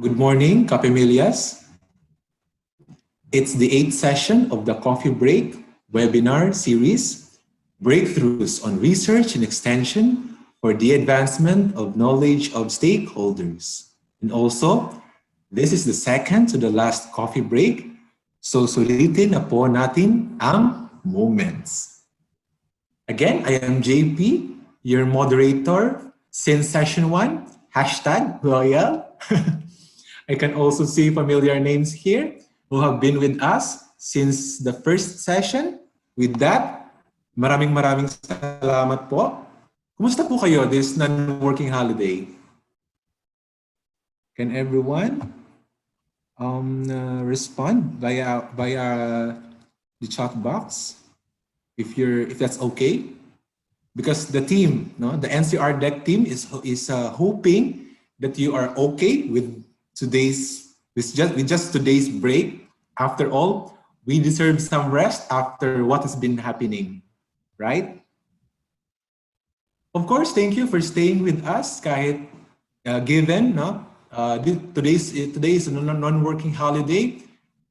Good morning, Kapimilias. It's the eighth session of the Coffee Break webinar series, Breakthroughs on Research and Extension for the Advancement of Knowledge of Stakeholders. And also, this is the second to the last coffee break, so sulitin na po natin ang moments. Again, I am JP, your moderator since session 1, #Royal. I can also see familiar names here who have been with us since the first session. With that, maraming salamat po. Kumusta po kayo this non-working holiday? Can everyone respond via the chat box if that's okay? Because the team, no, the NCR Deck team is hoping that you are okay with just today's break. After all, we deserve some rest after what has been happening, right? Of course, thank you for staying with us kahit given today is a non-working holiday,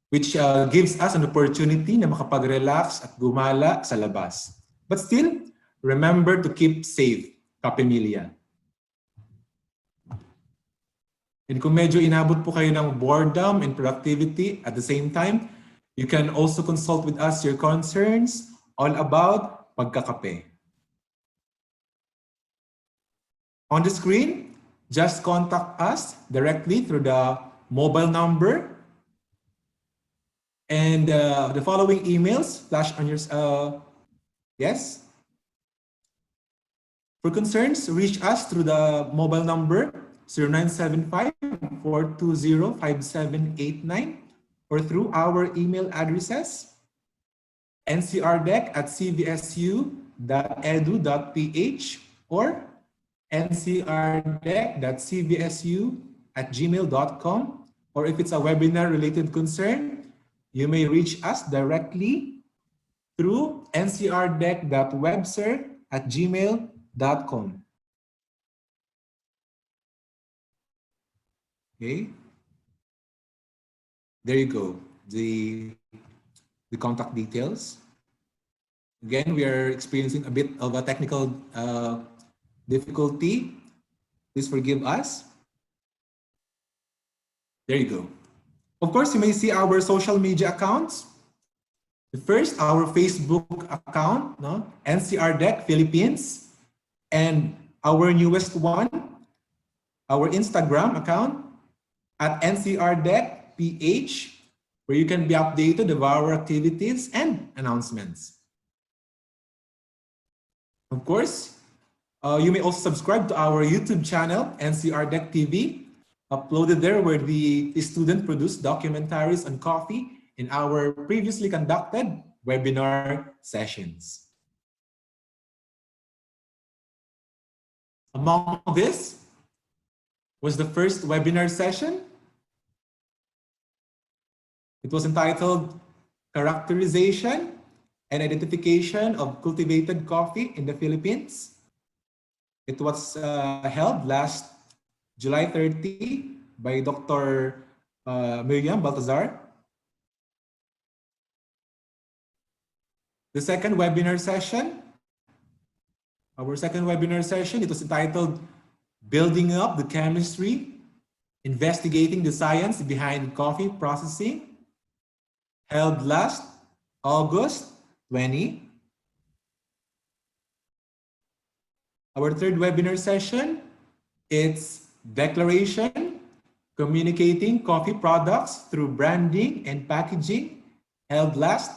which gives us an opportunity na makapag-relax at gumala sa labas. But still, remember to keep safe, Kapamilya. And kung medyo inabot po kayo ng boredom and productivity at the same time, you can also consult with us your concerns all about pagkakape. On the screen, just contact us directly through the mobile number and the following emails flash on your, yes? For concerns, reach us through the mobile number 0975-420-5789 or through our email addresses ncrdeck@cvsu.edu.ph or ncrdeck.cvsu@gmail.com, or if it's a webinar related concern, you may reach us directly through ncrdeck.webser@gmail.com. Okay, there you go, the contact details. Again, we are experiencing a bit of a technical difficulty. Please forgive us. There you go. Of course, you may see our social media accounts. The first, our Facebook account, no? NCR Deck Philippines, and our newest one, our Instagram account at NCR Deck PH, where you can be updated of our activities and announcements. Of course, you may also subscribe to our YouTube channel, NCR Deck TV, uploaded there where the student produced documentaries on coffee in our previously conducted webinar sessions. Among this was the first webinar session. It was entitled Characterization and Identification of Cultivated Coffee in the Philippines. It was held last July 30 by Dr. Miriam Baltazar. The second webinar session, our second webinar session, it was entitled Building Up the Chemistry, Investigating the Science Behind Coffee Processing, held last August 20. Our third webinar session, it's Declaration, Communicating Coffee Products Through Branding and Packaging, held last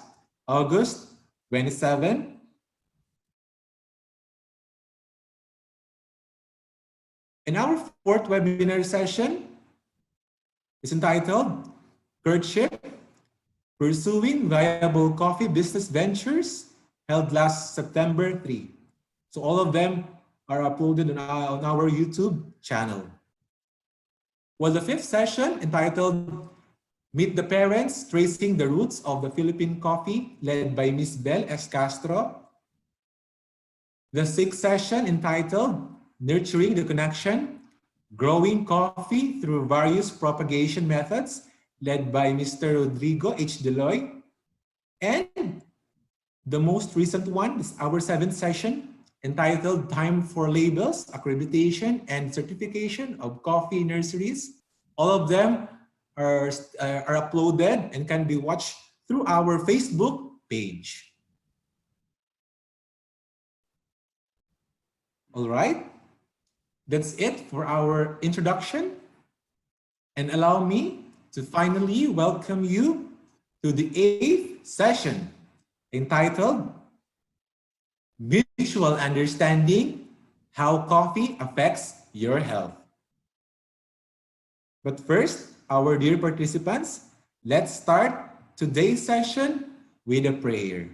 August 27. And our fourth webinar session is entitled Courtship, Pursuing Viable Coffee Business Ventures, held last September 3. So all of them are uploaded on our YouTube channel. Well, the fifth session, entitled Meet the Parents, Tracing the Roots of the Philippine Coffee, led by Ms. Bel S. Castro. The sixth session, entitled Nurturing the Connection, Growing Coffee Through Various Propagation Methods, led by Mr. Rodrigo H. Deloy. And the most recent one is our seventh session, entitled Time for Labels, Accreditation and Certification of Coffee Nurseries. All of them are uploaded and can be watched through our Facebook page. All right, that's it for our introduction. And allow me to finally welcome you to the eighth session, entitled Mutual Understanding, How Coffee Affects Your Health. But first, our dear participants, let's start today's session with a prayer.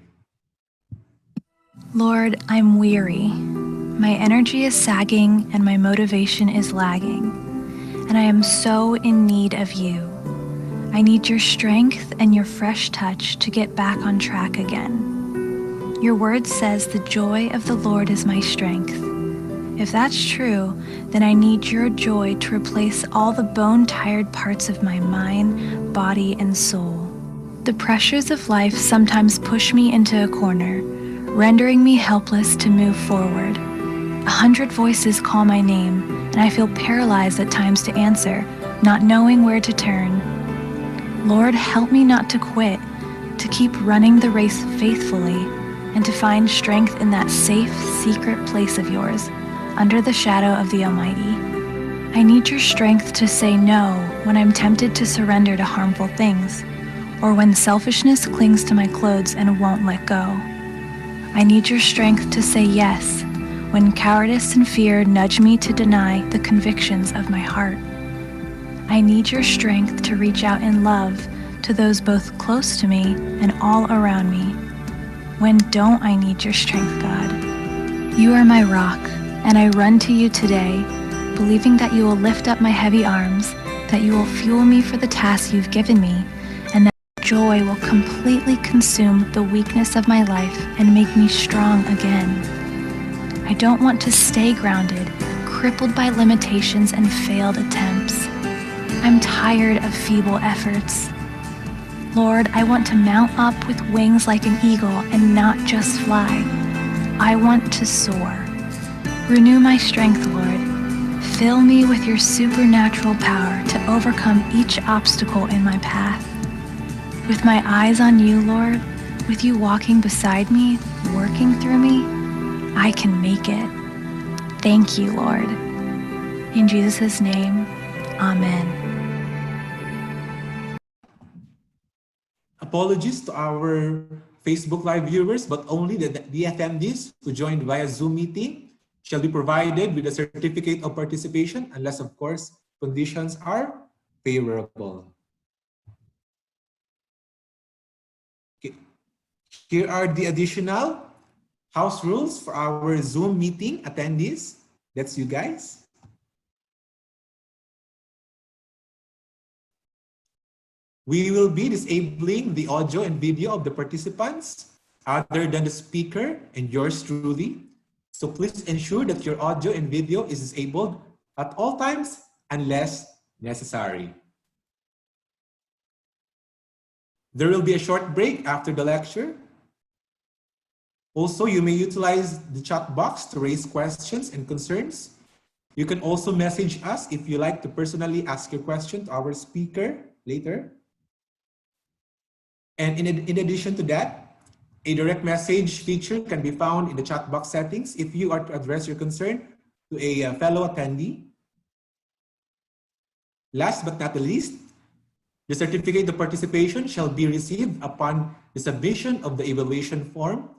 Lord, I'm weary. My energy is sagging and my motivation is lagging, and I am so in need of you. I need your strength and your fresh touch to get back on track again. Your word says the joy of the Lord is my strength. If that's true, then I need your joy to replace all the bone-tired parts of my mind, body, and soul. The pressures of life sometimes push me into a corner, rendering me helpless to move forward. 100 voices call my name, and I feel paralyzed at times to answer, not knowing where to turn. Lord, help me not to quit, to keep running the race faithfully, and to find strength in that safe, secret place of yours, under the shadow of the Almighty. I need your strength to say no when I'm tempted to surrender to harmful things, or when selfishness clings to my clothes and won't let go. I need your strength to say yes when cowardice and fear nudge me to deny the convictions of my heart. I need your strength to reach out in love to those both close to me and all around me. When don't I need your strength, God? You are my rock, and I run to you today, believing that you will lift up my heavy arms, that you will fuel me for the task you've given me, and that joy will completely consume the weakness of my life and make me strong again. I don't want to stay grounded, crippled by limitations and failed attempts. I'm tired of feeble efforts. Lord, I want to mount up with wings like an eagle and not just fly. I want to soar. Renew my strength, Lord. Fill me with your supernatural power to overcome each obstacle in my path. With my eyes on you, Lord, with you walking beside me, working through me, I can make it. Thank you, Lord. In Jesus' name, amen. Apologies to our Facebook Live viewers, but only the attendees who joined via Zoom meeting shall be provided with a certificate of participation unless, of course, conditions are favorable. Okay. Here are the additional house rules for our Zoom meeting attendees. That's you guys. We will be disabling the audio and video of the participants other than the speaker and yours truly. So please ensure that your audio and video is disabled at all times unless necessary. There will be a short break after the lecture. Also, you may utilize the chat box to raise questions and concerns. You can also message us if you like to personally ask your question to our speaker later. And in addition to that, a direct message feature can be found in the chat box settings if you are to address your concern to a fellow attendee. Last but not the least, the certificate of participation shall be received upon the submission of the evaluation form.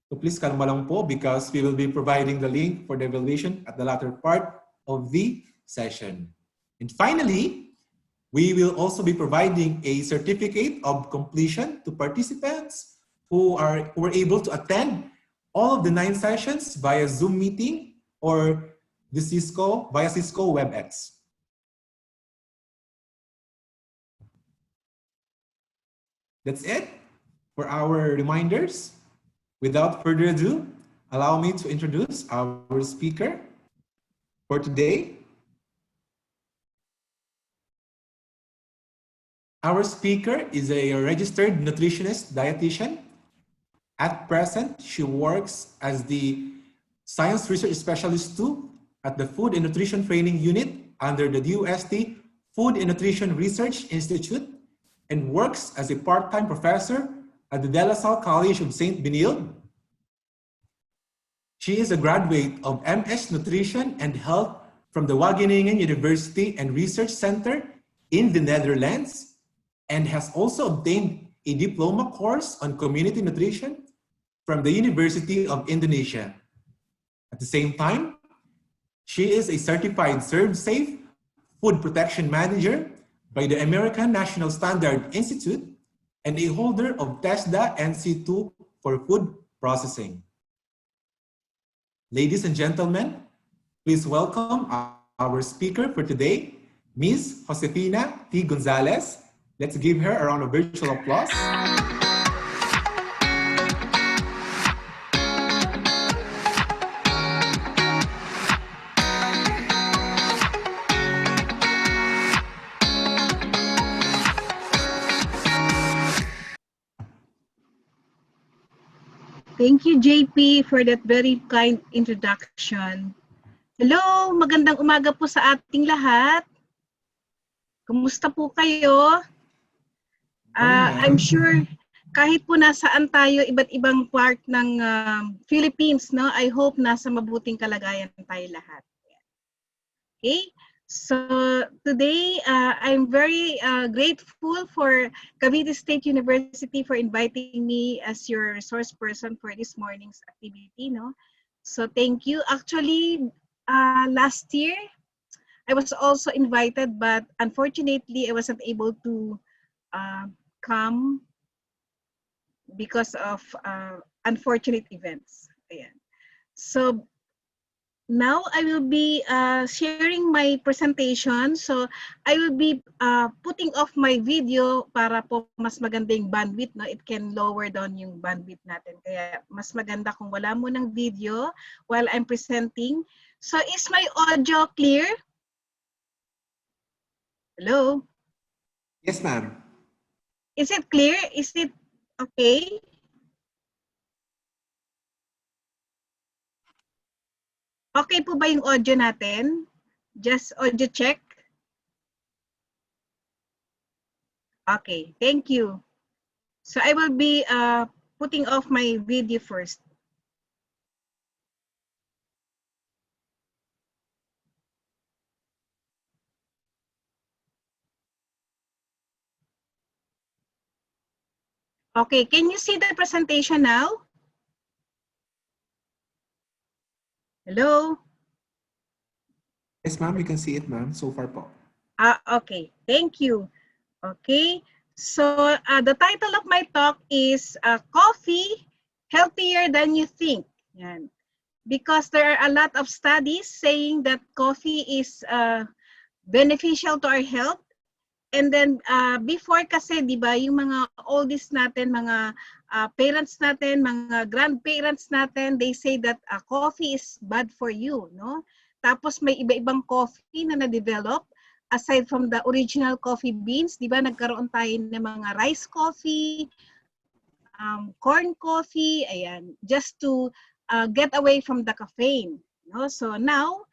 So please kalma lang po because we will be providing the link for the evaluation at the latter part of the session. And finally, we will also be providing a certificate of completion to participants who were able to attend all of the 9 sessions via Zoom meeting or via Cisco WebEx. That's it for our reminders. Without further ado, allow me to introduce our speaker for today. Our speaker is a registered nutritionist dietitian. At present, she works as the Science Research Specialist 2 at the Food and Nutrition Training Unit under the DUST Food and Nutrition Research Institute and works as a part-time professor at the De La Salle College of St. Benilde. She is a graduate of MS Nutrition and Health from the Wageningen University and Research Center in the Netherlands and has also obtained a diploma course on community nutrition from the University of Indonesia. At the same time, she is a certified ServSafe food protection manager by the American National Standard Institute and a holder of TESDA NC2 for food processing. Ladies and gentlemen, please welcome our speaker for today, Ms. Josefina T. Gonzalez. Let's give her a round of virtual applause. Thank you, JP, for that very kind introduction. Hello, magandang umaga po sa ating lahat. Kumusta po kayo? I'm sure kahit po nasaan tayo, iba't ibang part ng Philippines, no? I hope nasa mabuting kalagayan tayo lahat. Okay? So today, I'm very grateful for Cavite State University for inviting me as your resource person for this morning's activity. No? So thank you. Actually, last year, I was also invited, but unfortunately, I wasn't able to come because of unfortunate events. Ayan. So now I will be sharing my presentation. So I will be putting off my video para po mas maganda yung bandwidth. No? It can lower down yung bandwidth natin. Kaya mas maganda kung wala mo ng video while I'm presenting. So is my audio clear? Hello? Yes, ma'am. Is it clear? Is it okay? Okay po ba yung audio natin? Just audio check. Okay, thank you. So I will be putting off my video first. Okay, can you see the presentation now? Hello? Yes, ma'am, we can see it, ma'am, so far po. Okay, thank you. Okay, so the title of my talk is Coffee Healthier Than You Think. Yan. Because there are a lot of studies saying that coffee is beneficial to our health. And then before kasi, di ba, yung mga oldies natin, mga parents natin, mga grandparents natin, they say that coffee is bad for you, no? Tapos may iba-ibang coffee na na-develop aside from the original coffee beans, di ba, nagkaroon tayo ng mga rice coffee, corn coffee, ayan, just to get away from the caffeine, no? So now,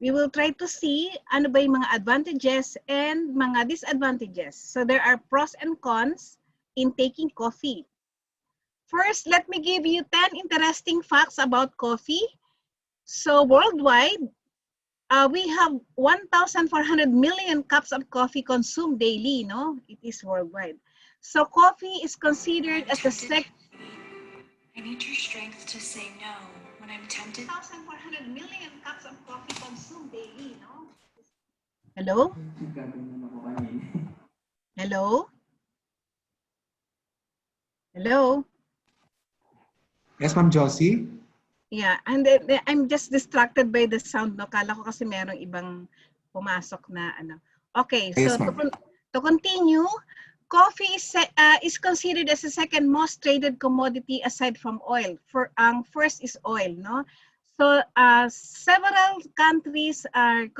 we will try to see ano ba yung mga advantages and mga disadvantages. So there are pros and cons in taking coffee. First, let me give you 10 interesting facts about coffee. So worldwide, we have 1,400 million cups of coffee consumed daily, no? It is worldwide. So coffee is considered as the second. I need your strength to say no when I'm tempted. 1,400 million cups of coffee consumed daily, no? Hello? Hello? Hello? Yes, ma'am Josie? Yeah, and I'm just distracted by the sound, no? Kala ko kasi merong ibang pumasok na ano. Okay, so Yes, ma'am. to continue, coffee is considered as the second most traded commodity aside from oil. First is oil, no? So several countries are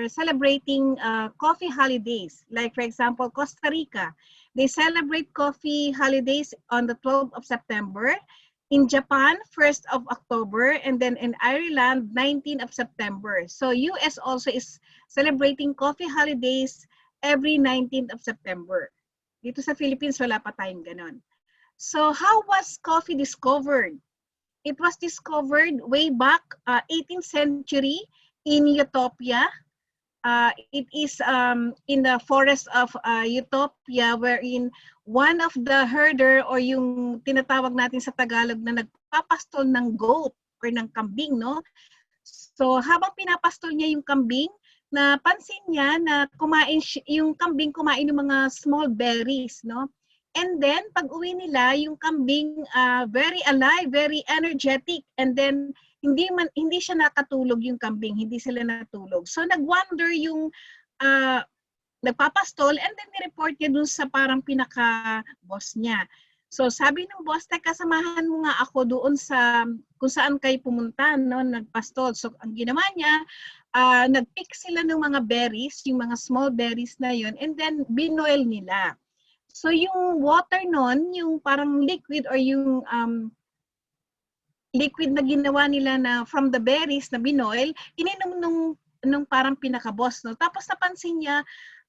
celebrating coffee holidays. Like for example, Costa Rica, they celebrate coffee holidays on the 12th of September. In Japan, 1st of October, and then in Ireland, 19th of September. So US also is celebrating coffee holidays every 19th of September. Dito sa Philippines, wala pa tayong ganon. So how was coffee discovered? It was discovered way back 18th century in Ethiopia. It is in the forest of Ethiopia, wherein one of the herder or yung tinatawag natin sa Tagalog na nagpapastol ng goat or ng kambing, no? So habang pinapastol niya yung kambing, napansin niya na yung kambing kumain ng mga small berries, no? And then pag uwi nila, yung kambing very alive, very energetic, and then hindi siya nakatulog yung kambing, hindi sila natulog. So nag-wonder yung nagpapastol, and then ni-report niya dun sa parang pinaka-boss niya. So sabi ng boss, teka, samahan mo nga ako doon sa kung saan kayo pumunta, no, nagpastol. So ang ginawa niya, nag-pick sila ng mga berries, yung mga small berries na yon, and then binoil nila. So yung water nun, yung parang liquid or yung liquid na ginawa nila na from the berries na binoil, ininom nung parang pinaka-boss, no? Tapos napansin niya,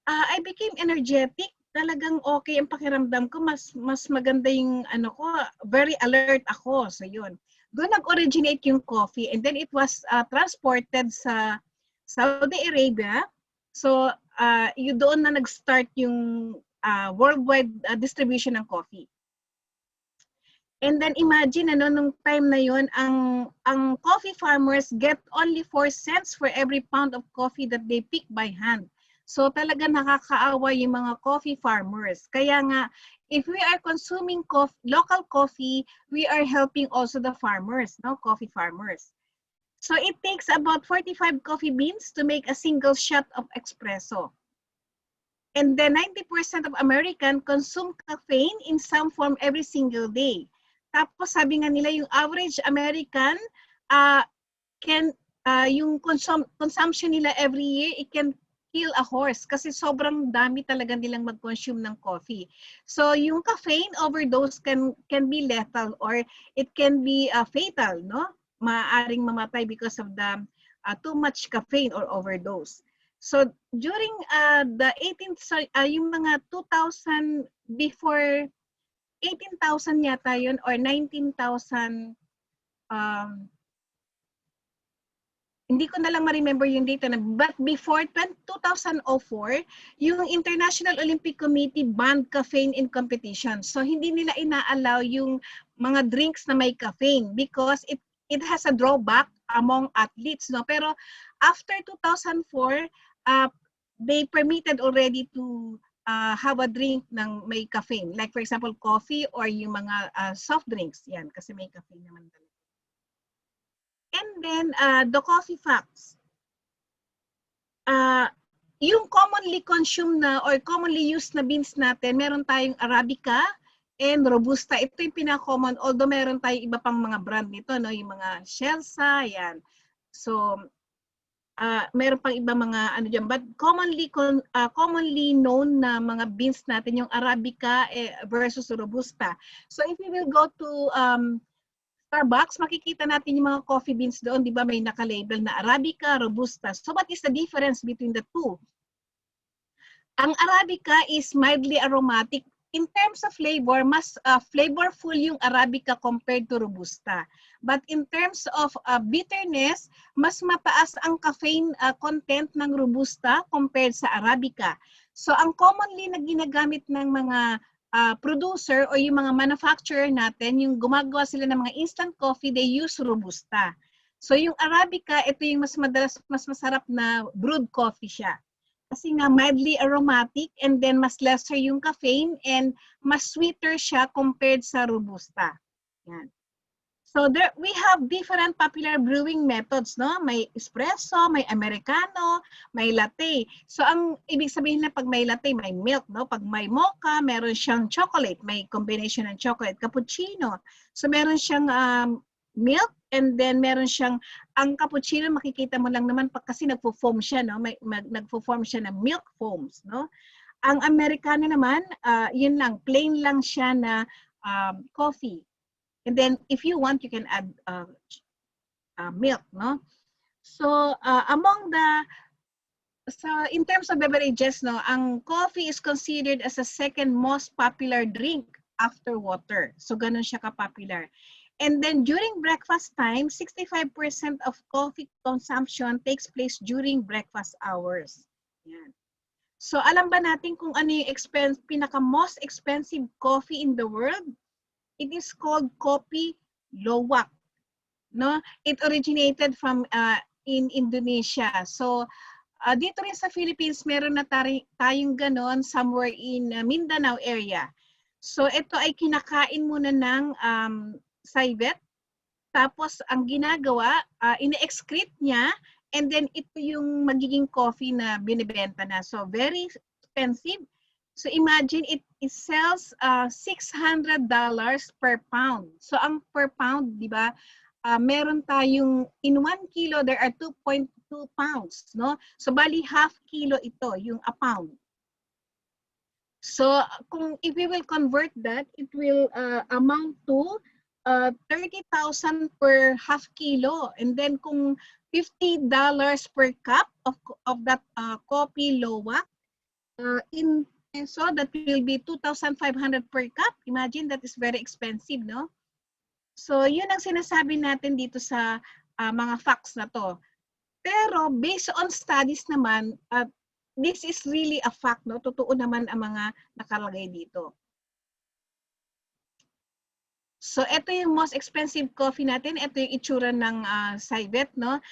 I became energetic. Talagang okay ang pakiramdam ko. Mas maganda yung ano ko, very alert ako. So yun. Doon nag-originate yung coffee, and then it was transported sa Saudi Arabia. So doon na nag-start yung worldwide distribution ng coffee. And then imagine, ano, nung time na yun, ang coffee farmers get only 4 cents for every pound of coffee that they pick by hand. So talaga nakakaawa yung mga coffee farmers. Kaya nga, if we are consuming local coffee, we are helping also the farmers, no, coffee farmers. So it takes about 45 coffee beans to make a single shot of espresso. And then 90% of Americans consume caffeine in some form every single day. Tapos sabi nga nila yung average American yung consumption nila every year, it can kill a horse kasi sobrang dami talaga nilang mag-consume ng coffee. So yung caffeine overdose can be lethal or it can be fatal, no? Maaring mamatay because of the too much caffeine or overdose. So during the 18th, yung mga 2000 before 18,000 yata yun or 19,000, hindi ko na lang ma-remember yung data na, but before 2004, yung International Olympic Committee banned caffeine in competition. So hindi nila ina-allow yung mga drinks na may caffeine because it has a drawback among athletes, no? Pero after 2004, they permitted already to have a drink ng may caffeine. Like for example, coffee or yung mga soft drinks. Yan, kasi may caffeine naman talaga. And then, the coffee facts. Yung commonly consumed na or commonly used na beans natin, meron tayong Arabica and Robusta. Ito yung pinaka-common, although meron tayong iba pang mga brand nito, no? Yung mga Shelsa, yan. So, meron pang iba mga ano dyan, but commonly known na mga beans natin yung Arabica versus Robusta. So if we will go to Starbucks, makikita natin yung mga coffee beans doon, di ba may naka-label na Arabica, Robusta. So what is the difference between the two? Ang Arabica is mildly aromatic. In terms of flavor, mas flavorful yung Arabica compared to Robusta. But in terms of bitterness, mas mataas ang caffeine content ng Robusta compared sa Arabica. So ang commonly na ginagamit ng mga producer o yung mga manufacturer natin, yung gumagawa sila ng mga instant coffee, they use Robusta. So yung Arabica, ito yung mas masarap na brewed coffee siya. Kasi nga mildly aromatic and then mas lesser yung caffeine and mas sweeter siya compared sa Robusta. Yan. So there we have different popular brewing methods, no? May espresso, may americano, may latte. So ang ibig sabihin na pag may latte, may milk, no? Pag may mocha, meron siyang chocolate, may combination ng chocolate, cappuccino. So meron siyang milk and then meron siyang ang cappuccino, makikita mo lang naman kasi nagfo-foam siya, no? Nagfo-form siya ng milk foams, no? Ang americano naman, yun lang, plain lang siya na coffee. And then, if you want, you can add milk, no? So, in terms of beverages, no, ang coffee is considered as a second most popular drink after water. So, ganun siya ka-popular. And then, during breakfast time, 65% of coffee consumption takes place during breakfast hours. Yan. So, alam ba natin kung ano yung pinaka-most expensive coffee in the world? It is called Kopi Luwak. No? It originated from in Indonesia. So, dito rin sa Philippines, meron na tayong ganon somewhere in Mindanao area. So, ito ay kinakain muna ng civet. Tapos, ang ginagawa, ine-excrete niya and then ito yung magiging coffee na binibenta na. So, very expensive. So imagine it sells $600 per pound. So ang per pound, di ba? Meron tayong in 1 kilo there are 2.2 pounds, no? So bali half kilo ito, yung a pound. So if we will convert that, it will amount to 30,000 per half kilo. And then kung $50 per cup of that Kopi Luwak so that will be 2,500 per cup. Imagine, that is very expensive, no? So, yun ang sinasabi natin dito sa mga facts na to. Pero, based on studies naman, this is really a fact, no? Totoo naman ang mga nakalagay dito. So, ito yung most expensive coffee natin. Ito yung itsura ng civet, no?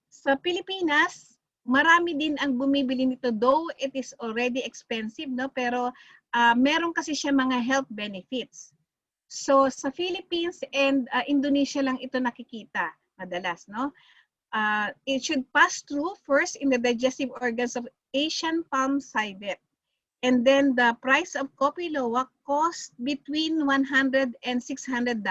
Sa Pilipinas, marami din ang bumibili nito, though it is already expensive, no? Pero meron kasi siya mga health benefits. So sa Philippines and Indonesia lang ito nakikita madalas, no? It should pass through first in the digestive organs of Asian palm civet. And then the price of Kopi Luwak cost between $100 and $600,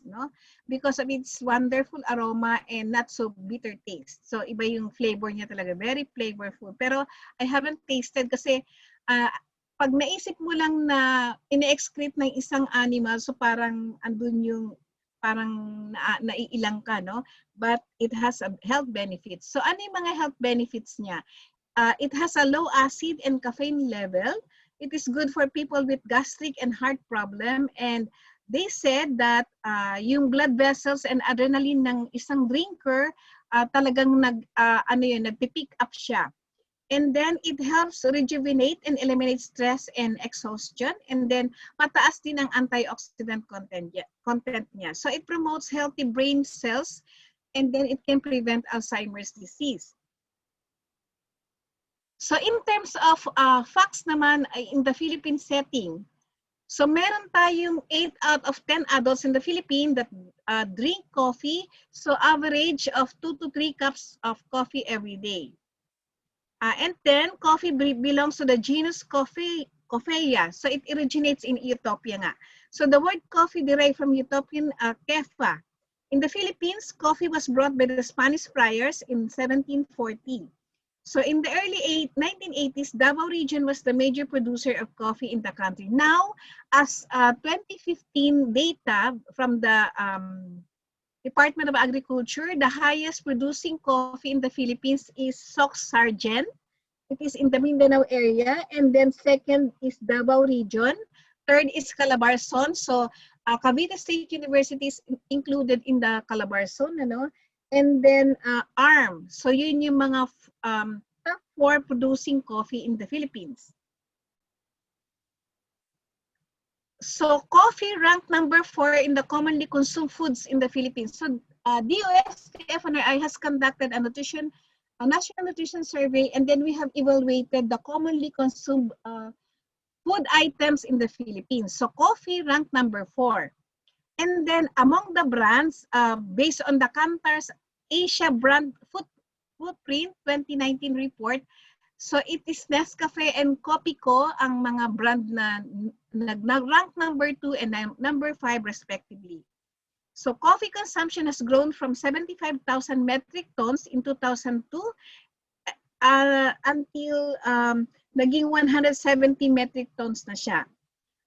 no? Because of its wonderful aroma and not so bitter taste. So iba yung flavor niya talaga, very flavorful. Pero I haven't tasted kasi pag naisip mo lang na ine-excrete ng isang animal, so parang andun yung parang naiilang ka, no? But it has a health benefits. So ano yung mga health benefits niya? It has a low acid and caffeine level. It is good for people with gastric and heart problem. And they said that yung blood vessels and adrenaline ng isang drinker talagang nagpipick up siya. And then it helps rejuvenate and eliminate stress and exhaustion. And then mataas din ang antioxidant content niya. So it promotes healthy brain cells and then it can prevent Alzheimer's disease. So in terms of facts naman in the Philippine setting, so meron tayong 8 out of 10 adults in the Philippines that drink coffee. So average of 2 to 3 cups of coffee every day. And then coffee belongs to the genus Coffea. So it originates in Ethiopia nga. So the word coffee derived from Ethiopian kefa. In the Philippines, coffee was brought by the Spanish friars in 1740. So in the early 1980s, Davao region was the major producer of coffee in the country. Now, as 2015 data from the Department of Agriculture, the highest producing coffee in the Philippines is Soc Sargent. It is in the Mindanao area. And then second is Davao region. Third is Calabarzon. So Cavite State University is included in the Calabarzon. Ano? And then ARM. So yun yung mga top 4 producing coffee in the Philippines. So coffee ranked number 4 in the commonly consumed foods in the Philippines. So DOST-FNRI has conducted a national nutrition survey, and then we have evaluated the commonly consumed food items in the Philippines. So coffee ranked number 4. And then among the brands, based on the Kantar's Asia Brand Footprint 2019 report, so it is Nescafe and Copico ang mga brand na nag-rank number 2 and number 5 respectively. So coffee consumption has grown from 75,000 metric tons in 2002 until naging 170 metric tons na siya.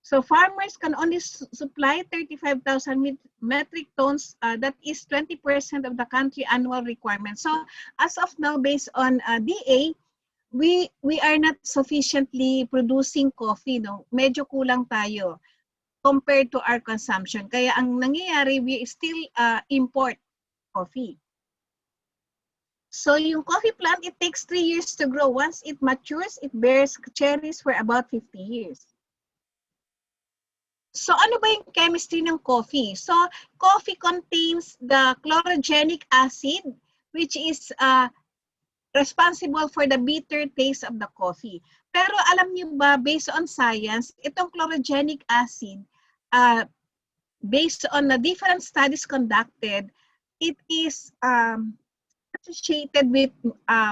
So farmers can only supply 35,000 metric tons. That is 20% of the country annual requirement. So as of now, based on DA, we are not sufficiently producing coffee. No? Medyo kulang tayo compared to our consumption. Kaya ang nangyayari, we still import coffee. So yung coffee plant, it takes 3 years to grow. Once it matures, it bears cherries for about 50 years. So ano ba yung chemistry ng coffee? So coffee contains the chlorogenic acid, which is responsible for the bitter taste of the coffee. Pero alam niyo ba, based on science, itong chlorogenic acid, based on the different studies conducted, it is associated with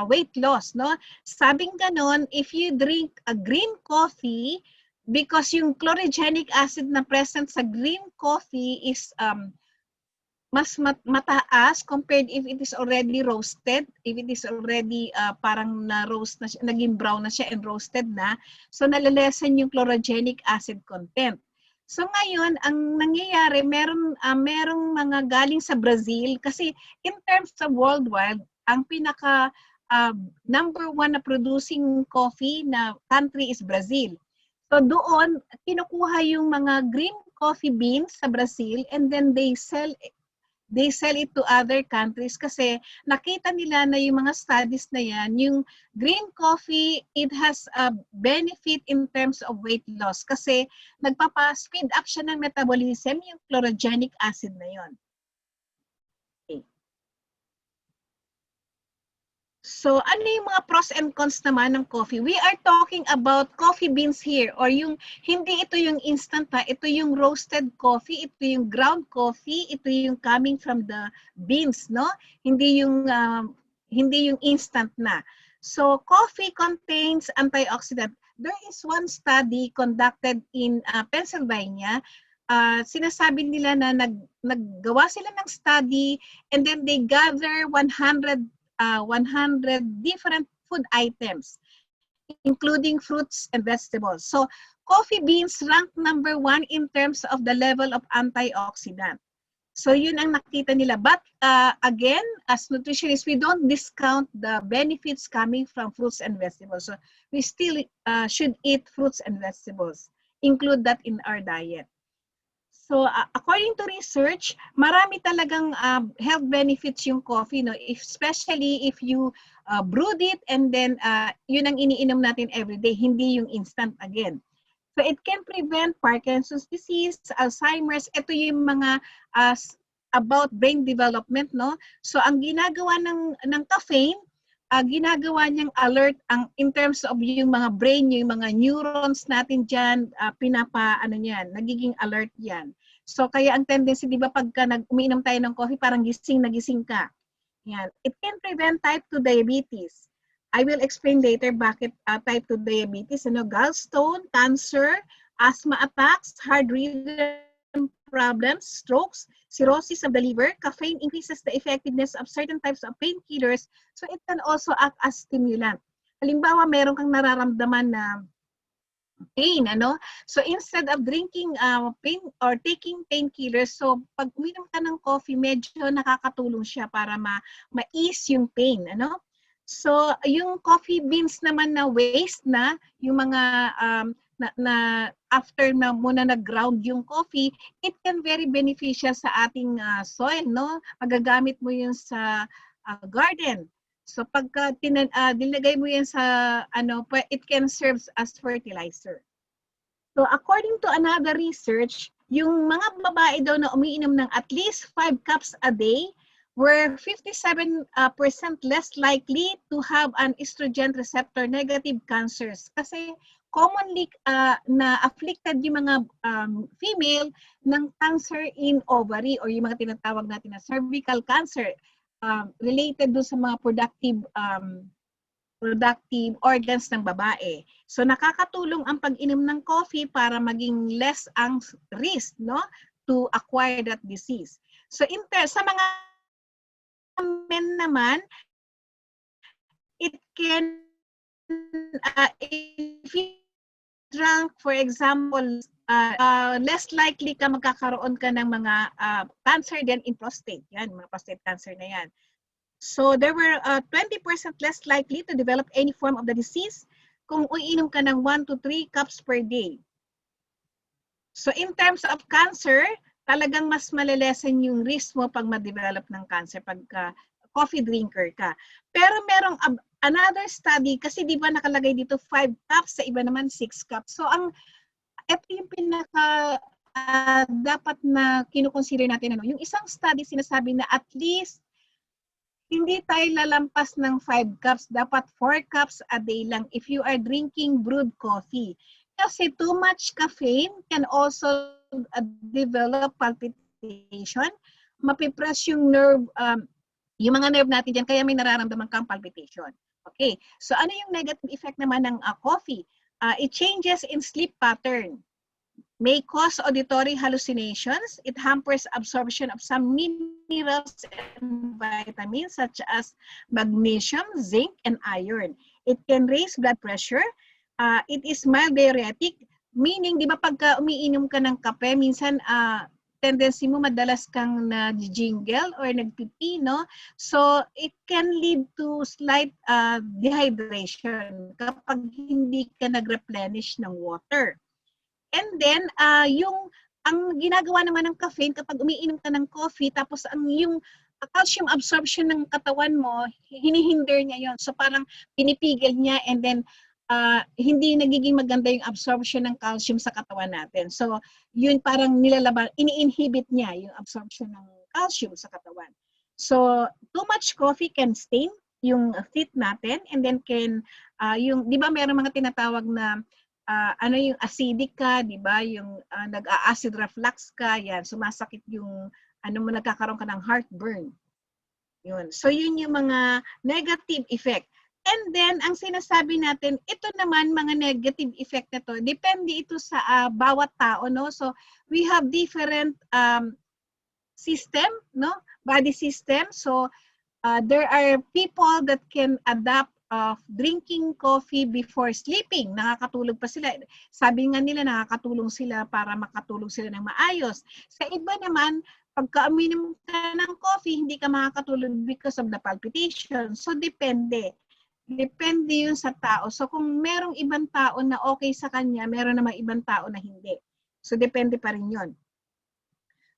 weight loss. No? Sabing ganon, if you drink a green coffee, because yung chlorogenic acid na present sa green coffee is mas mataas compared if it is already roasted, if it is already parang na-roast na siya, naging brown na siya and roasted na, so nalalesen yung chlorogenic acid content. So ngayon, ang nangyayari, merong mga galing sa Brazil, kasi in terms of worldwide, ang pinaka number 1 na producing coffee na country is Brazil. So doon, kinukuha yung mga green coffee beans sa Brazil and then they sell it to other countries kasi nakita nila na yung mga studies na yan, yung green coffee, it has a benefit in terms of weight loss kasi nagpapa-speed up siya ng metabolism, yung chlorogenic acid na yon. Okay. So ano yung mga pros and cons naman ng coffee? We are talking about coffee beans here, or yung hindi ito yung instant pa, ito yung roasted coffee, ito yung ground coffee, ito yung coming from the beans, no? Hindi yung instant na. So coffee contains antioxidant. there is one study conducted in Pennsylvania. Sinasabi nila na naggawa sila ng study and then they gather 100 different food items, including fruits and vegetables. So coffee beans rank number 1 in terms of the level of antioxidant. So yun ang nakita nila. But again, as nutritionists, we don't discount the benefits coming from fruits and vegetables. So we still should eat fruits and vegetables. Include that in our diet. So according to research, marami talagang health benefits yung coffee, no? Especially if you brewed it and then yun ang iniinom natin every day, hindi yung instant again. So it can prevent Parkinson's disease, Alzheimer's. Ito yung mga about brain development, no? So ang ginagawa ng caffeine, ginagawa niyang alert in terms of yung mga brain, yung mga neurons natin diyan, nagiging alert yan. So kaya ang tendency, di ba, pagka umiinom tayo ng coffee, parang gising na gising ka. Yan. It can prevent type 2 diabetes. I will explain later bakit type 2 diabetes, gallstone, cancer, asthma attacks, heart rhythm problems, strokes, cirrhosis of the liver. Caffeine increases the effectiveness of certain types of painkillers, so it can also act as stimulant. Halimbawa, meron kang nararamdaman na pain, So instead of drinking pain or taking painkillers, so pag uminom ka ng coffee, medyo nakakatulong siya para ma-ease yung pain, So yung coffee beans naman na waste na, yung mga after na muna nag-ground yung coffee, it can very beneficial sa ating soil, Magagamit mo yun sa garden. So pagka dinagay mo yan sa it can serve as fertilizer. So according to another research, yung mga babae daw na umiinom ng at least 5 cups a day were 57% less likely to have an estrogen receptor negative cancers. Kasi commonly na afflicted yung mga female ng cancer in ovary or yung mga tinatawag natin na cervical cancer. Related do sa mga productive organs ng babae. So nakakatulong ang pag-inom ng coffee para maging less ang risk, to acquire that disease. So sa mga men naman, it can if you drunk, for example, less likely ka magkakaroon ka ng mga cancer din in prostate. Yan, mga prostate cancer na yan. So there were 20% less likely to develop any form of the disease kung uiinom ka ng 1 to 3 cups per day. So in terms of cancer, talagang mas malilesen yung risk mo pag ma-develop ng cancer pagka coffee drinker ka. Pero merong another study, kasi di ba nakalagay dito 5 cups, sa iba naman 6 cups. So ito yung pinaka dapat na kinukonsider natin. Yung isang study sinasabi na at least hindi tayo lalampas ng 5 cups. Dapat 4 cups a day lang if you are drinking brewed coffee. Kasi too much caffeine can also develop palpitation. Mapipress yung nerve, yung mga nerve natin dyan, kaya may nararamdaman kang palpitation. Okay, so ano yung negative effect naman ng coffee? It changes in sleep pattern. May cause auditory hallucinations. It hampers absorption of some minerals and vitamins such as magnesium, zinc, and iron. It can raise blood pressure. It is mild diuretic, meaning, di ba pagka umiinom ka ng kape, minsan tendency mo madalas kang na-jingle or nagpipi, So it can lead to slight dehydration kapag hindi ka nag-replenish ng water. And then, ang ginagawa naman ng caffeine, kapag umiinom ka ng coffee, tapos yung calcium absorption ng katawan mo, hinihinder niya yon. So parang pinipigil niya and then hindi nagiging maganda yung absorption ng calcium sa katawan natin. So yun parang ini-inhibit niya yung absorption ng calcium sa katawan. So too much coffee can stain yung teeth natin and then di ba meron mga tinatawag na yung acidic ka, di ba? Yung nag-acid reflux ka, yan, sumasakit yung, nagkakaroon ka ng heartburn. Yun. So, yun yung mga negative effect. And then, ang sinasabi natin, ito naman, mga negative effect na to, depende ito sa bawat tao, no? So, we have different system, no? Body system. So, there are people that can adapt of drinking coffee before sleeping. Nakakatulog pa sila. Sabi nga nila, nakakatulong sila para makatulog sila ng maayos. Sa iba naman, pagka uminom ka ng coffee, hindi ka makakatulog because of the palpitation. So, depende. Depende yun sa tao. So, kung merong ibang tao na okay sa kanya, meron namang ibang tao na hindi. So, depende pa rin yun.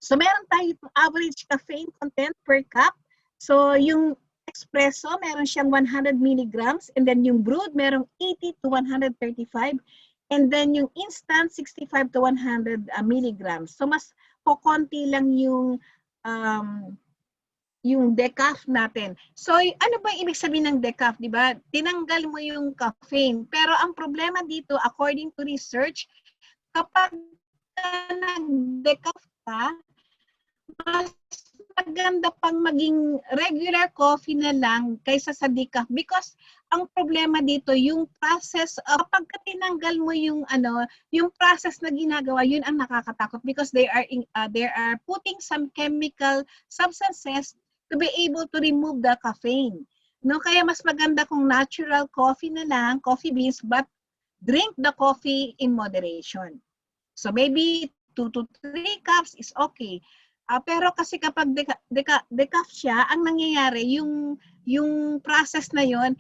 So, meron tayo average caffeine content per cup. So, yung espresso, meron siyang 100 milligrams. And then yung brewed, merong 80 to 135. And then yung instant, 65 to 100 milligrams. So, mas kukonti lang yung decaf natin. So, ano ba ibig sabihin ng decaf, di ba? Tinanggal mo yung caffeine. Pero ang problema dito, according to research, kapag nag-decaf ka, mas maganda pang maging regular coffee na lang kaysa sa decaf because ang problema dito yung process kapag tinanggal mo yung yung process na ginagawa, yun ang nakakatakot because they are putting some chemical substances to be able to remove the caffeine. No, kaya mas maganda kung natural coffee na lang, coffee beans, but drink the coffee in moderation. So maybe 2 to 3 cups is okay. Pero kasi kapag decaf siya, ang nangyayari, yung process na yon,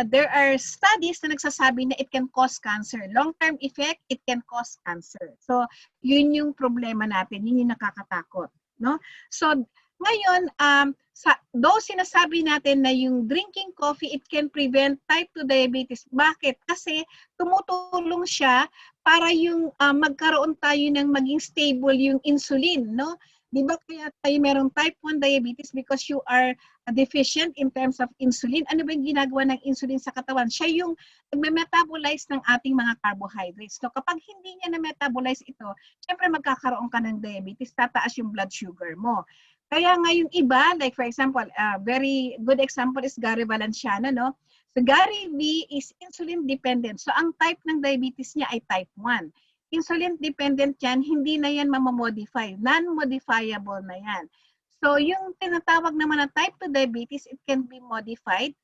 there are studies na nagsasabi na it can cause cancer. Long-term effect, it can cause cancer. So, yun yung problema natin. Yun yung nakakatakot. No? So, ngayon, though sinasabi natin na yung drinking coffee, it can prevent type 2 diabetes. Bakit? Kasi tumutulong siya para yung magkaroon tayo ng maging stable yung insulin, no? Di ba kaya tayo merong type 1 diabetes because you are deficient in terms of insulin? Ano ba yung ginagawa ng insulin sa katawan? Siya yung nagme-metabolize ng ating mga carbohydrates. So kapag hindi niya na-metabolize ito, syempre magkakaroon ka ng diabetes, tataas yung blood sugar mo. Kaya nga yung iba, like for example, very good example is Gary Valenciano, no? So Gary V is insulin dependent. So ang type ng diabetes niya ay type 1. Insulin dependent yan, hindi na yan mamamodify. Non-modifiable na yan. So yung tinatawag naman na type 2 diabetes, it can be modified.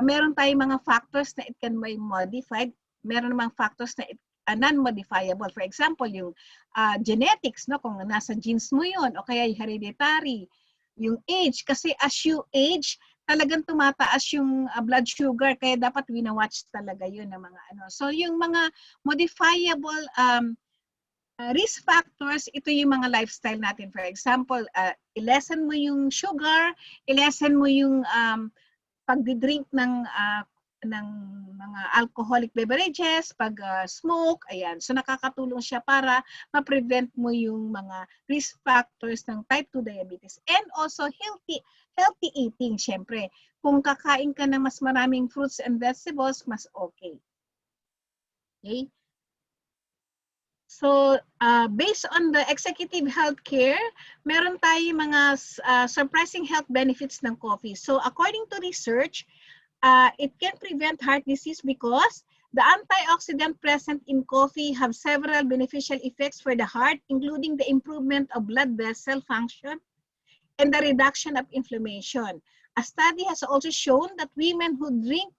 Meron tayong mga factors na it can be modified. Meron namang factors na non-modifiable. For example, yung genetics, no? Kung nasa genes mo yun, o kaya yung hereditary. Yung age, kasi as you age, talagang tumataas yung blood sugar, kaya dapat wina-watch talaga yun ng mga ano. So yung mga modifiable risk factors, ito yung mga lifestyle natin. For example, i-lessen mo yung sugar, i-lessen mo yung pagdidrink ng mga alcoholic beverages, pag smoke, ayan. So nakakatulong siya para ma-prevent mo yung mga risk factors ng type 2 diabetes. And also healthy eating, syempre. Kung kakain ka ng mas maraming fruits and vegetables, mas okay. Okay? So, based on the executive healthcare, meron tayong mga surprising health benefits ng coffee. So, according to research, it can prevent heart disease because the antioxidant present in coffee have several beneficial effects for the heart, including the improvement of blood vessel function and the reduction of inflammation. A study has also shown that women who drink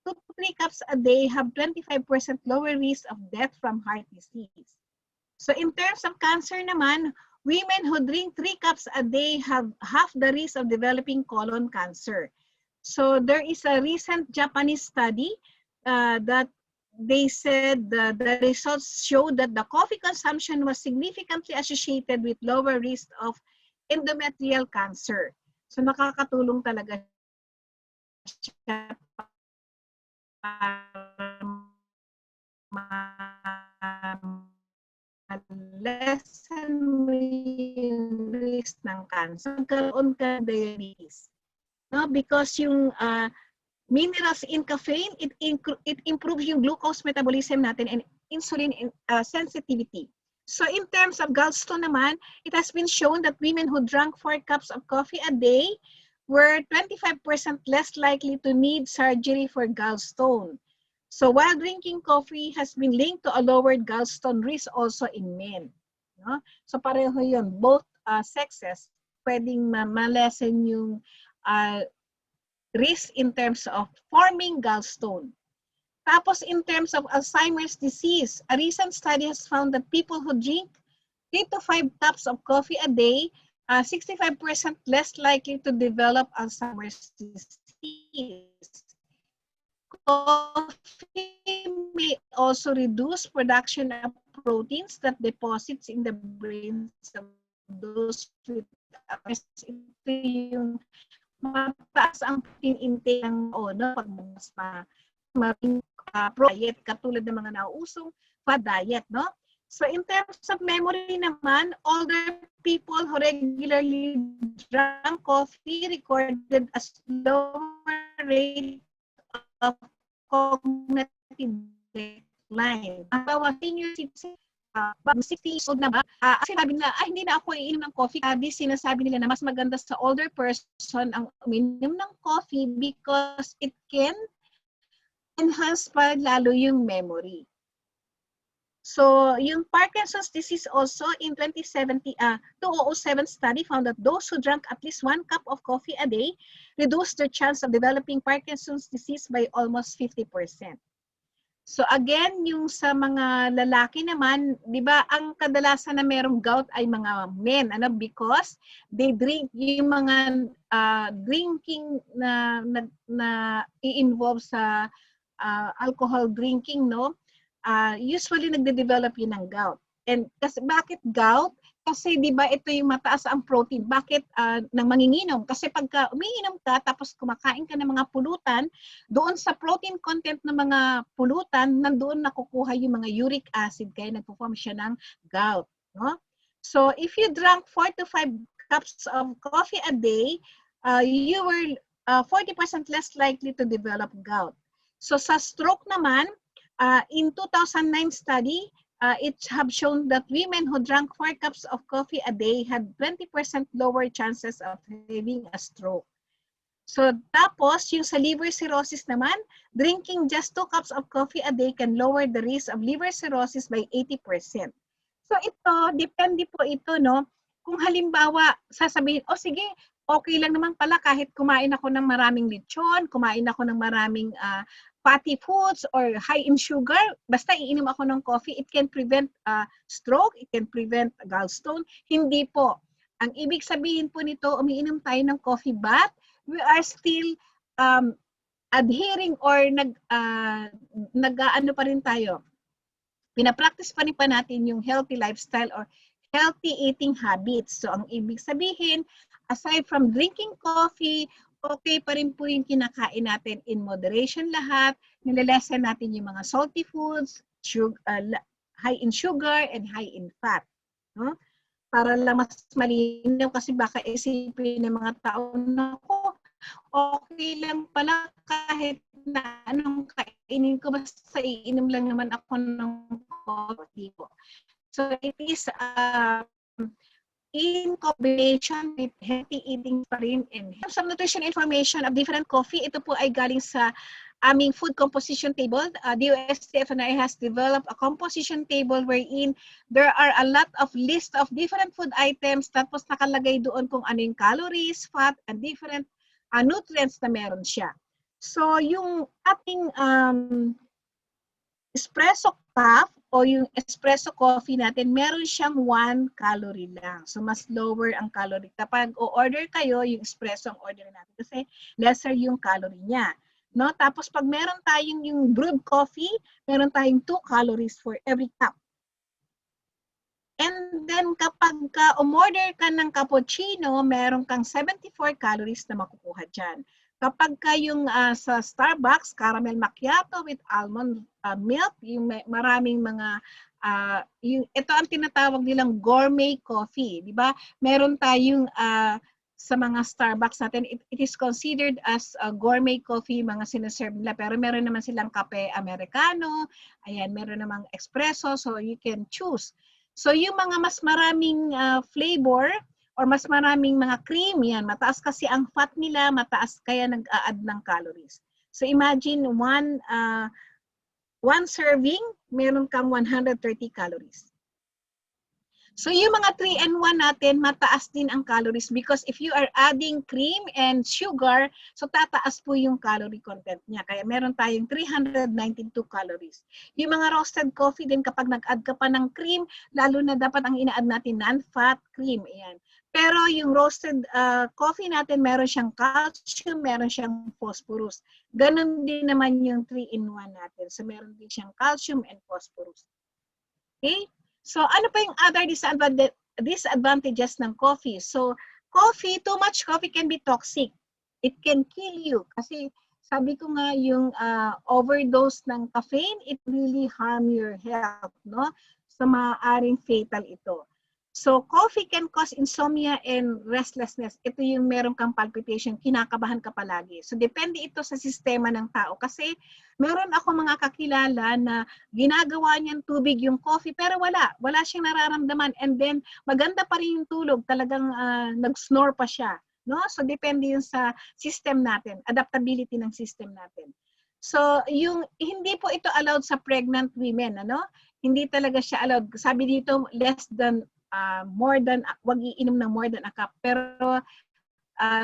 2 to 3 cups a day have 25% lower risk of death from heart disease. So in terms of cancer naman, women who drink 3 cups a day have half the risk of developing colon cancer. So there is a recent Japanese study that they said the results showed that the coffee consumption was significantly associated with lower risk of endometrial cancer. So nakakatulong talaga siya lessen mo yung risk ng cancer. Magkaroon ka ng diabetes. No? Because yung minerals in caffeine, it improves yung glucose metabolism natin and insulin sensitivity. So in terms of gallstone naman, it has been shown that women who drank 4 cups of coffee a day were 25% less likely to need surgery for gallstone. So while drinking coffee has been linked to a lowered gallstone risk also in men. No? So pareho yun, both sexes, pwedeng ma-lessen yung risk in terms of forming gallstone. Tapos in terms of Alzheimer's disease, a recent study has found that people who drink 3 to 5 cups of coffee a day 65% less likely to develop Alzheimer's disease. Coffee may also reduce production of proteins that deposits in the brains of those with Alzheimer's. Ito yung mataas ang protein intake ng pag mas maraming diet, katulad ng mga nauusong fad diet, no? So in terms of memory naman, older people who regularly drank coffee recorded a slower rate of cognitive decline. Ang senior citizen, 60 years old na ba, sinabi nila, hindi na ako iinom ng coffee. Sinasabi nila na mas maganda sa older person ang uminom ng coffee because it can enhance pa lalo yung memory. So, yung Parkinson's disease also in 2007 study found that those who drank at least 1 cup of coffee a day reduced their chance of developing Parkinson's disease by almost 50%. So again, yung sa mga lalaki naman, di ba, ang kadalasan na merong gout ay mga men, because they drink yung mga drinking na i-involve sa alcohol drinking, no? Usually nagde-develop yun ng gout. And kasi bakit gout? Kasi di ba ito yung mataas ang protein. Bakit nang manginginom? Kasi pagka umiinom ka tapos kumakain ka ng mga pulutan, doon sa protein content ng mga pulutan, nandoon nakukuha yung mga uric acid kaya nagpo-form siya ng gout, no? So if you drank 4 to 5 cups of coffee a day, you were 40% less likely to develop gout. So sa stroke naman, in 2009 study, it have shown that women who drank 4 cups of coffee a day had 20% lower chances of having a stroke. So tapos, yung sa liver cirrhosis naman, drinking just 2 cups of coffee a day can lower the risk of liver cirrhosis by 80%. So ito, depende po ito, no? Kung halimbawa, sasabihin, sige, okay lang naman pala kahit kumain ako ng maraming lechon, kumain ako ng maraming fatty foods or high in sugar, basta iinom ako ng coffee, it can prevent stroke, it can prevent gallstone. Hindi po. Ang ibig sabihin po nito, umiinom tayo ng coffee but we are still adhering or nag-ano pa rin tayo. Pinapractice pa rin pa natin yung healthy lifestyle or healthy eating habits. So ang ibig sabihin, aside from drinking coffee, okay pa rin po yung kinakain natin in moderation lahat. Nililesen natin yung mga salty foods, high in sugar, and high in fat. No? Para lang mas malinaw kasi baka isipin ng mga tao na okay lang pala kahit na anong kainin ko, basta iinom lang naman ako ng coffee ko. So it is in combination with healthy eating pa rin and some nutrition information of different coffee. Ito po ay galing sa aming food composition table. The USTFNI has developed a composition table wherein there are a lot of list of different food items tapos nakalagay doon kung ano yung calories, fat, and different nutrients na meron siya. So yung ating espresso cup o yung espresso coffee natin, meron siyang 1 calorie lang. So, mas lower ang calorie. Kapag o-order kayo, yung espresso ang order natin kasi lesser yung calorie niya. No? Tapos, pag meron tayong yung brewed coffee, meron tayong 2 calories for every cup. And then, kapag umorder ka ng cappuccino, meron kang 74 calories na makukuha dyan. Kapag kayong sa Starbucks, caramel macchiato with almond milk, yung maraming mga, ito ang tinatawag nilang gourmet coffee, di ba? Meron tayong sa mga Starbucks natin, it is considered as a gourmet coffee, mga sinaserve nila. Pero meron naman silang kape americano, ayan, meron namang espresso, so you can choose. So yung mga mas maraming flavor, or mas maraming mga cream, yan, mataas kasi ang fat nila, mataas kaya nag-a-add ng calories. So imagine one serving, meron kang 130 calories. So yung mga 3-in-1 natin, mataas din ang calories because if you are adding cream and sugar, so tataas po yung calorie content niya. Kaya meron tayong 392 calories. Yung mga roasted coffee din, kapag nag-add ka pa ng cream, lalo na dapat ang ina-add natin non-fat cream. Ayan. Pero yung roasted coffee natin, meron siyang calcium, meron siyang phosphorus. Ganon din naman yung 3-in-1 natin. So meron din siyang calcium and phosphorus. Okay? So, ano pa yung other disadvantages ng coffee? So, too much coffee can be toxic. It can kill you. Kasi, sabi ko nga, yung overdose ng caffeine, it really harm your health, no? So, maaaring fatal ito. So, coffee can cause insomnia and restlessness. Ito yung meron kang palpitation, kinakabahan ka palagi. So, depende ito sa sistema ng tao. Kasi, meron ako mga kakilala na ginagawa niyan tubig yung coffee, pero wala siyang nararamdaman. And then, maganda pa rin yung tulog. Talagang nag-snore pa siya. No? So, depende yun sa system natin, adaptability ng system natin. So, hindi po ito allowed sa pregnant women. Ano? Hindi talaga siya allowed. Sabi dito, wag iinom ng more than a cup. Pero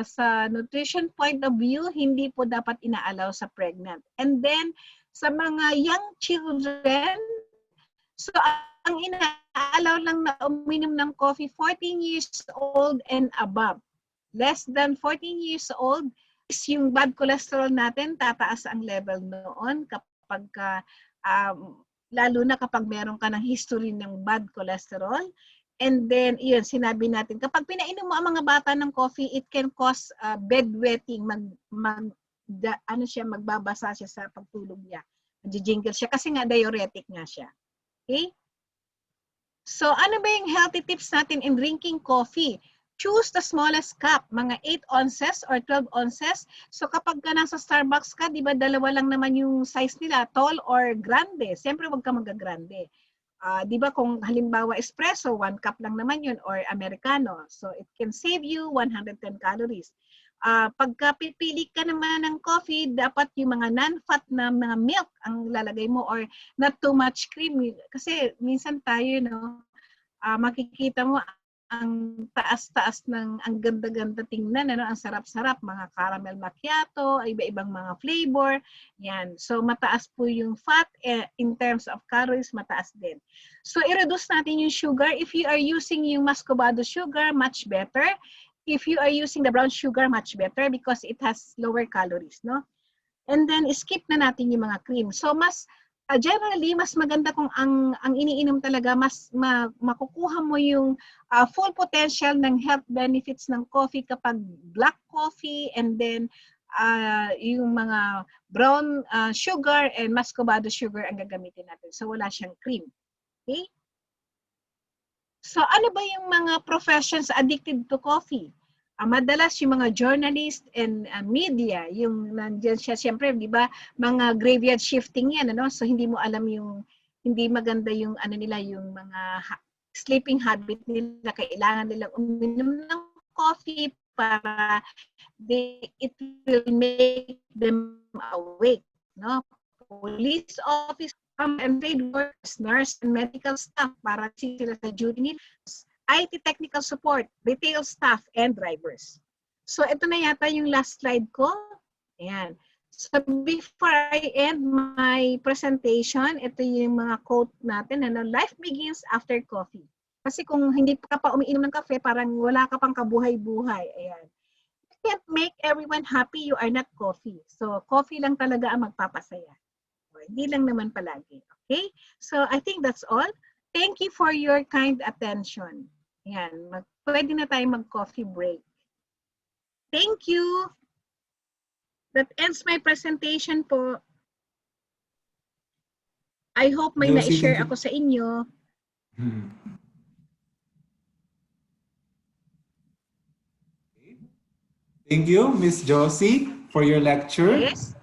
sa nutrition point of view, hindi po dapat ina-allow sa pregnant. And then, sa mga young children, so ang ina-allow lang na uminom ng coffee, 14 years old and above. Less than 14 years old, is yung bad cholesterol natin, tataas ang level noon kapag lalo na kapag meron ka ng history ng bad cholesterol. And then, yun, sinabi natin, kapag pinainom mo ang mga bata ng coffee, it can cause bedwetting, magbabasa siya sa pagtulog niya. Mag-jingle siya kasi nga diuretic nga siya. Okay? So, ano ba yung healthy tips natin in drinking coffee? Choose the smallest cup, mga 8 ounces or 12 ounces. So, kapag ka nasa Starbucks ka, di ba dalawa lang naman yung size nila, tall or grande. Siyempre, wag ka mag-grande. Di ba kung halimbawa espresso, 1 cup lang naman yun, or Americano. So, it can save you 110 calories. Pagka pipili ka naman ng coffee, dapat yung mga non-fat na mga milk ang lalagay mo or not too much cream. Kasi minsan tayo, makikita mo ang taas-taas ng, ang ganda-ganda tingnan, ang sarap-sarap, mga caramel macchiato, iba-ibang mga flavor, yan. So, mataas po yung fat, in terms of calories, mataas din. So, i-reduce natin yung sugar. If you are using yung muscovado sugar, much better. If you are using the brown sugar, much better because it has lower calories, no? And then, skip na natin yung mga cream. So, generally, mas maganda kung ang iniinom talaga, mas makukuha mo yung full potential ng health benefits ng coffee kapag black coffee and then yung mga brown sugar and muscovado sugar ang gagamitin natin. So, wala siyang cream. Okay? So, ano ba yung mga professions addicted to coffee? Madalas yung mga journalist and media, yung nandiyan siya, siyempre, di ba, mga graveyard shifting yan, so hindi mo alam yung, hindi maganda yung, nila, yung mga sleeping habit nila, kailangan nilang uminom ng coffee para it will make them awake, no? Police office, and trade workers, nurse, and medical staff para sila sa duty nila. IT technical support, retail staff, and drivers. So, ito na yata yung last slide ko. Ayan. So, before I end my presentation, ito yung mga quote natin. Life begins after coffee. Kasi kung hindi ka pa umiinom ng kape, parang wala ka pang kabuhay-buhay. Ayan. You can't make everyone happy, you are not coffee. So, coffee lang talaga ang magpapasaya. O, hindi lang naman palagi. Okay? So, I think that's all. Thank you for your kind attention. Yan, pwede na tayo mag-coffee break. Thank you. That ends my presentation po. I hope may na-share ako sa inyo. Thank you, Miss Josie, for your lecture. Yes.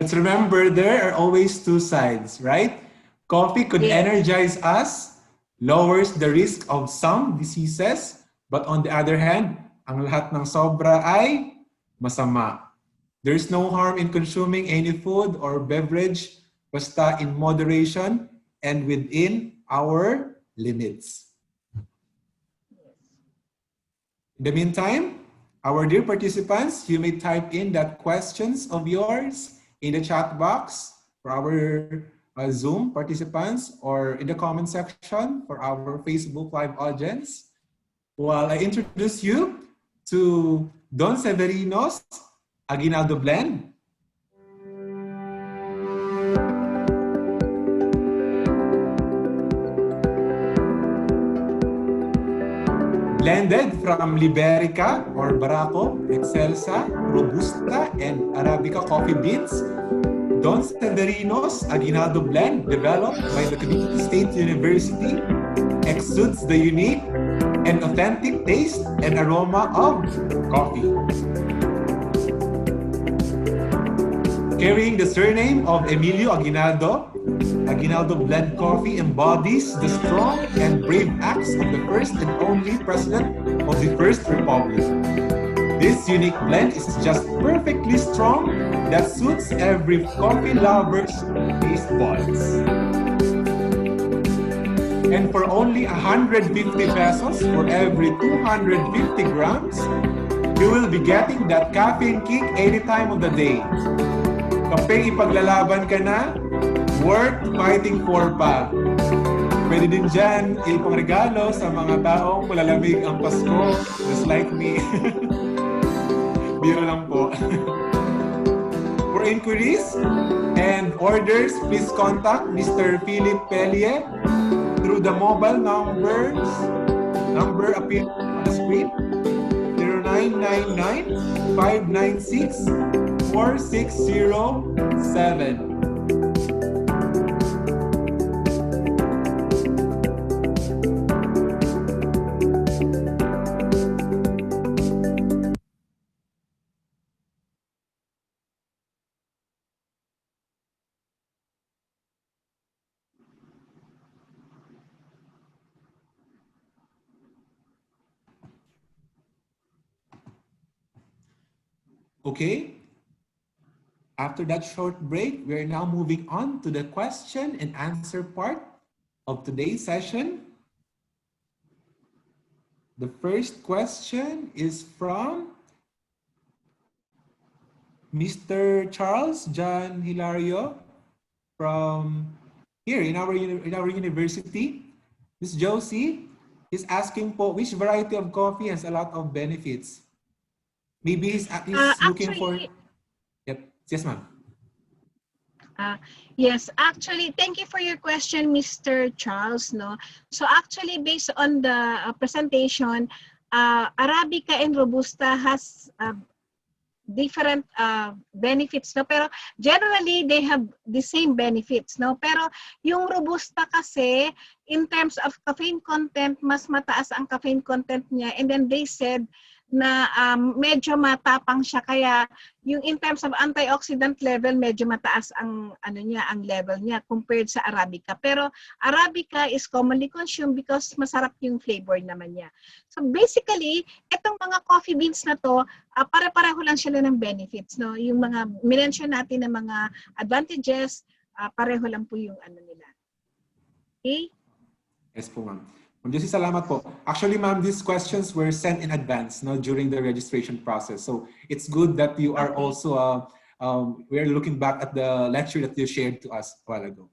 Let's remember there are always two sides, right? Coffee could energize us, lowers the risk of some diseases, But on the other hand, ang lahat ng sobra ay masama. There's no harm in consuming any food or beverage, basta in moderation and within our limits. In the meantime, our dear participants, you may type in that questions of yours in the chat box for our Zoom participants or in the comment section for our Facebook Live audience. While I introduce you to Don Severino's Aguinaldo Blend. Blended from Liberica or Barako, Excelsa, Robusta, and Arabica coffee beans, Don Severino's Aguinaldo Blend, developed by the Cavite State University, exudes the unique and authentic taste and aroma of coffee. Carrying the surname of Emilio Aguinaldo, Aguinaldo Blend Coffee embodies the strong and brave acts of the first and only president of the First Republic. This unique blend is just perfectly strong that suits every coffee lover's taste buds. And for only 150 pesos for every 250 grams, you will be getting that caffeine kick any time of the day. Kapag ipaglalaban ka na, worth fighting for pa. Pwede din dyan ipangregalo sa mga taong malalamig ang Pasko, just like me. Biro lang po. For inquiries and orders, please contact Mr. Philip Pellier through the mobile number appearing on the screen, 0999-596-4607. Okay, after that short break, we're now moving on to the question and answer part of today's session. The first question is from Mr. Charles John Hilario from here in our university. Ms. Josie is asking po, which variety of coffee has a lot of benefits? Maybe he's looking for... Yep. Yes, ma'am. Yes, actually, thank you for your question, Mr. Charles. No, so actually, based on the presentation, Arabica and Robusta has different benefits, no? Pero generally they have the same benefits, no? Pero yung Robusta kasi in terms of caffeine content, mas mataas ang caffeine content niya, and then they said na medyo matapang siya, kaya yung in terms of antioxidant level medyo mataas ang ang level niya compared sa Arabica. Pero Arabica is commonly consumed because masarap yung flavor naman niya. So basically, itong mga coffee beans na to, pare-pareho lang sila ng benefits, no? Yung mga minention natin na mga advantages, pareho lang po yung nila. Okay? Yes po, ma'am. Ma'am Josie, salamat po. Actually, ma'am, these questions were sent in advance, no, during the registration process. So it's good that you are also, we're looking back at the lecture that you shared to us a while ago.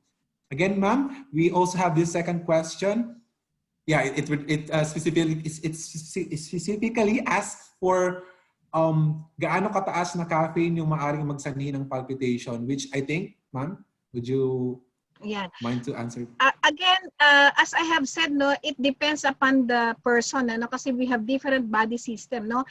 Again, ma'am, we also have this second question. Yeah, it specifically asks for gaano kataas na caffeine yung maaring magsanhi ng palpitation, which I think, ma'am, would you mind to answer? Again, as I have said, no, it depends upon the person, no, kasi we have different body system, no.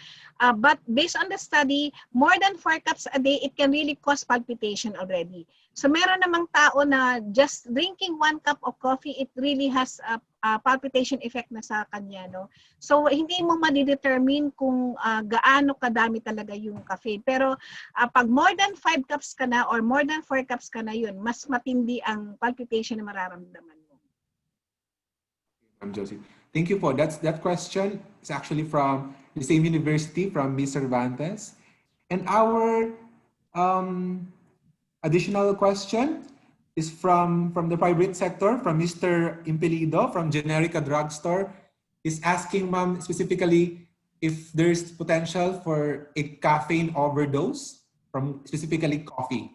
But based on the study, more than 4 cups a day, it can really cause palpitation already. So meron namang tao na just drinking 1 cup of coffee, it really has a palpitation effect na sa kanya, no. So hindi mo ma-determine kung gaano kadami talaga yung caffeine. Pero pag more than 5 cups ka na or more than 4 cups ka na, yun, mas matindi ang palpitation na mararamdaman mo. Ma'am Josie. Thank you po. That question is actually from the same university, from Miss Cervantes. And our additional question is from the private sector, from Mr. Impelido from Generica Drugstore. Is asking, ma'am, specifically if there's potential for a caffeine overdose from specifically coffee.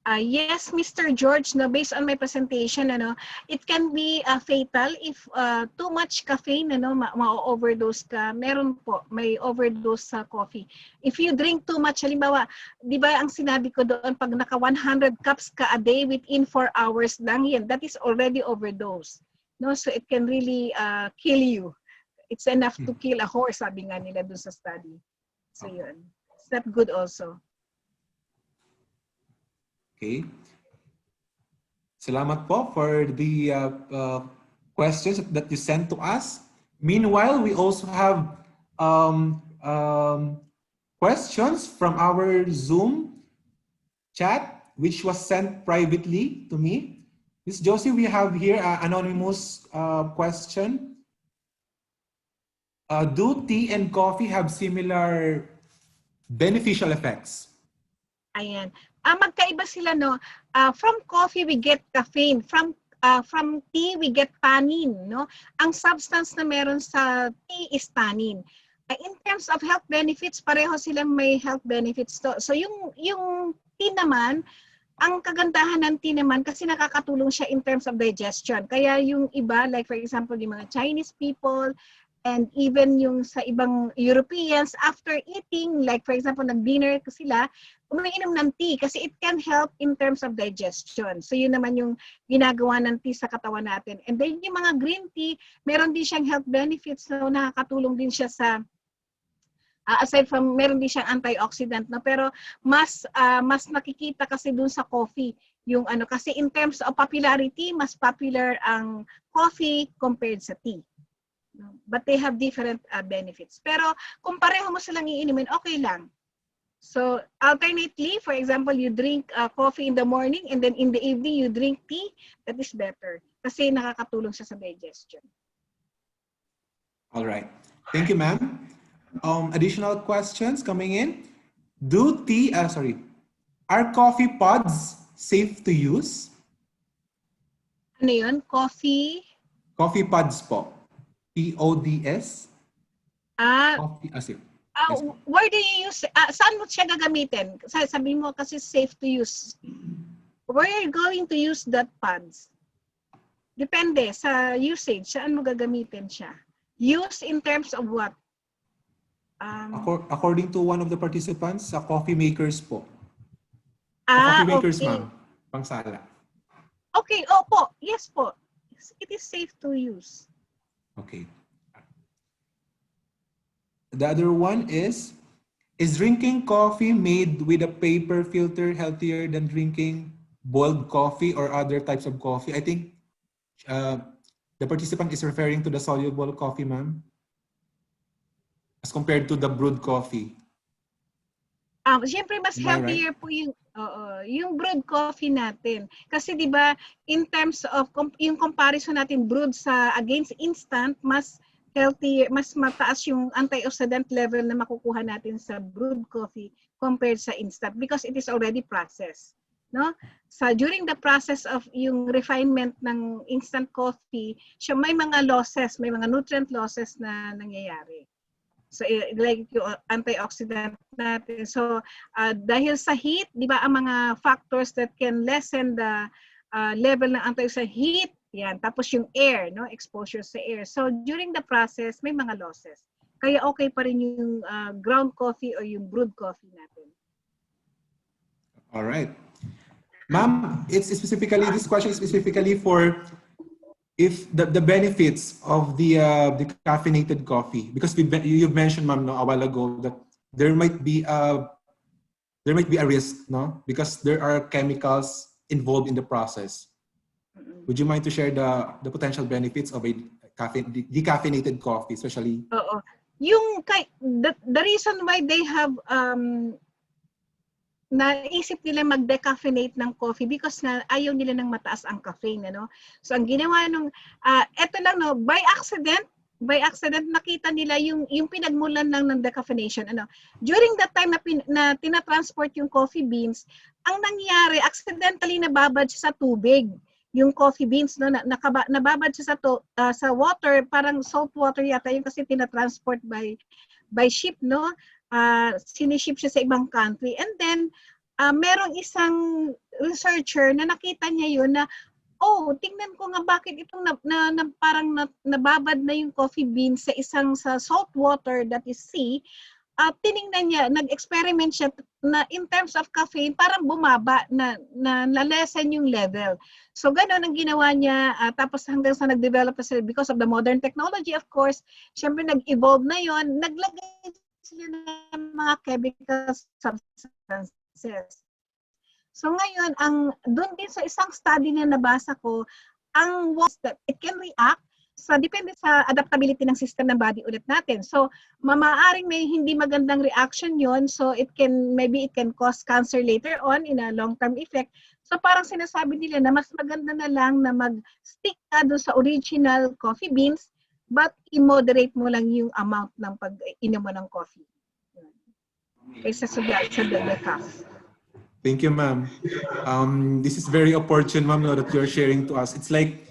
Yes, Mr. George, no, based on my presentation, it can be fatal if too much caffeine, ma-overdose ka. Meron po, may overdose sa coffee. If you drink too much, halimbawa, di ba ang sinabi ko doon, pag naka 100 cups ka a day within 4 hours lang yan, that is already overdose. No, so it can really kill you. It's enough to kill a horse, sabi nga nila doon sa study. So yun, it's not good also. Okay. Salamat po for the questions that you sent to us. Meanwhile, we also have questions from our Zoom chat, which was sent privately to me. Ms. Josie, we have here an anonymous question. Do tea and coffee have similar beneficial effects? Ayan. Magkaiba sila, no? From coffee, we get caffeine. From tea, we get tannin, no? Ang substance na meron sa tea is tannin. In terms of health benefits, pareho silang may health benefits to. So yung tea naman, ang kagandahan ng tea naman kasi nakakatulong siya in terms of digestion. Kaya yung iba, like for example, yung mga Chinese people, and even yung sa ibang Europeans, after eating, like for example, nag-dinner sila, umiinom ng tea kasi it can help in terms of digestion. So yun naman yung ginagawa ng tea sa katawan natin. And then yung mga green tea, meron din siyang health benefits, so nakakatulong din siya sa, aside from, meron din siyang antioxidant, no? Pero mas nakikita kasi dun sa coffee, yung kasi in terms of popularity, mas popular ang coffee compared sa tea. But they have different benefits. Pero kung pareho mo silang iinumin, okay lang. So alternately, for example, you drink coffee in the morning and then in the evening you drink tea, that is better. Kasi nakakatulong siya sa digestion. All right. Thank you, ma'am. Additional questions coming in. Are coffee pods safe to use? Ano yun? Coffee? Coffee pods po. PODS? Coffee, yes, Where do you use, saan mo siya gagamitin? Sabi mo kasi safe to use. Where are you going to use that pods? Depende sa usage, saan mo gagamitin siya? Use in terms of what? According to one of the participants, sa coffee makers po. Coffee makers, okay. ma'am. Pangsala. Okay, opo. Yes po. It is safe to use. Okay. The other one is drinking coffee made with a paper filter healthier than drinking boiled coffee or other types of coffee? I think the participant is referring to the soluble coffee, ma'am, as compared to the brewed coffee. Siyempre mas healthier po yung brewed coffee natin. Kasi 'di ba, in terms of yung comparison natin brewed sa against instant, mas healthier, mas mataas yung antioxidant level na makukuha natin sa brewed coffee compared sa instant because it is already processed, no? So during the process of yung refinement ng instant coffee, siya may mga losses, may mga nutrient losses na nangyayari. So like yung antioxidant natin. So dahil sa heat, 'di ba, ang mga factors that can lessen the level ng antioxidant, heat, yan. Tapos yung air, no, exposure sa air. So during the process, may mga losses. Kaya okay pa rin yung ground coffee or yung brewed coffee natin. All right. Ma'am, it's specifically, this question is specifically for if the benefits of the caffeinated coffee, because you've mentioned, ma'am, no, a while ago that there might be a risk, no, because there are chemicals involved in the process. Would you mind to share the potential benefits of a decaffeinated coffee, especially? Oo. Yung the reason why they have naisip nila mag-decaffeinate ng coffee because na ayaw nila ng mataas ang caffeine, ano. So ang ginawa nung eto lang no, by accident nakita nila yung pinagmulan lang ng decaffeination, ano. During that time na tina-transport yung coffee beans, ang nangyari accidentally nababad siya sa tubig. Yung coffee beans no nababad siya sa water, parang salt water yata yun kasi tina-transport by ship, no. Siniship siya sa ibang country. And then, merong isang researcher na nakita niya yun na, tingnan ko nga bakit itong parang nababad na yung coffee beans sa salt water, that is sea. Tiningnan niya, nag-experiment siya na in terms of caffeine, parang bumaba na lesen yung level. So, gano'n ang ginawa niya. Tapos hanggang sa nag-develop na sila because of the modern technology, of course, syempre nag-evolve na yon, naglagay sila ng mga chemical substances. So ngayon, doon din sa isang study na nabasa ko, ang was that it can react depende sa adaptability ng system ng body ulit natin. So mamaaring may hindi magandang reaction yon, so maybe it can cause cancer later on in a long-term effect. So parang sinasabi nila na mas maganda na lang na mag-stick ka doon sa original coffee beans, but i-moderate mo lang yung amount ng pag-inom mo ng coffee. Kaysa sa decaf. Thank you, ma'am. This is very opportune, ma'am, that you're sharing to us. It's like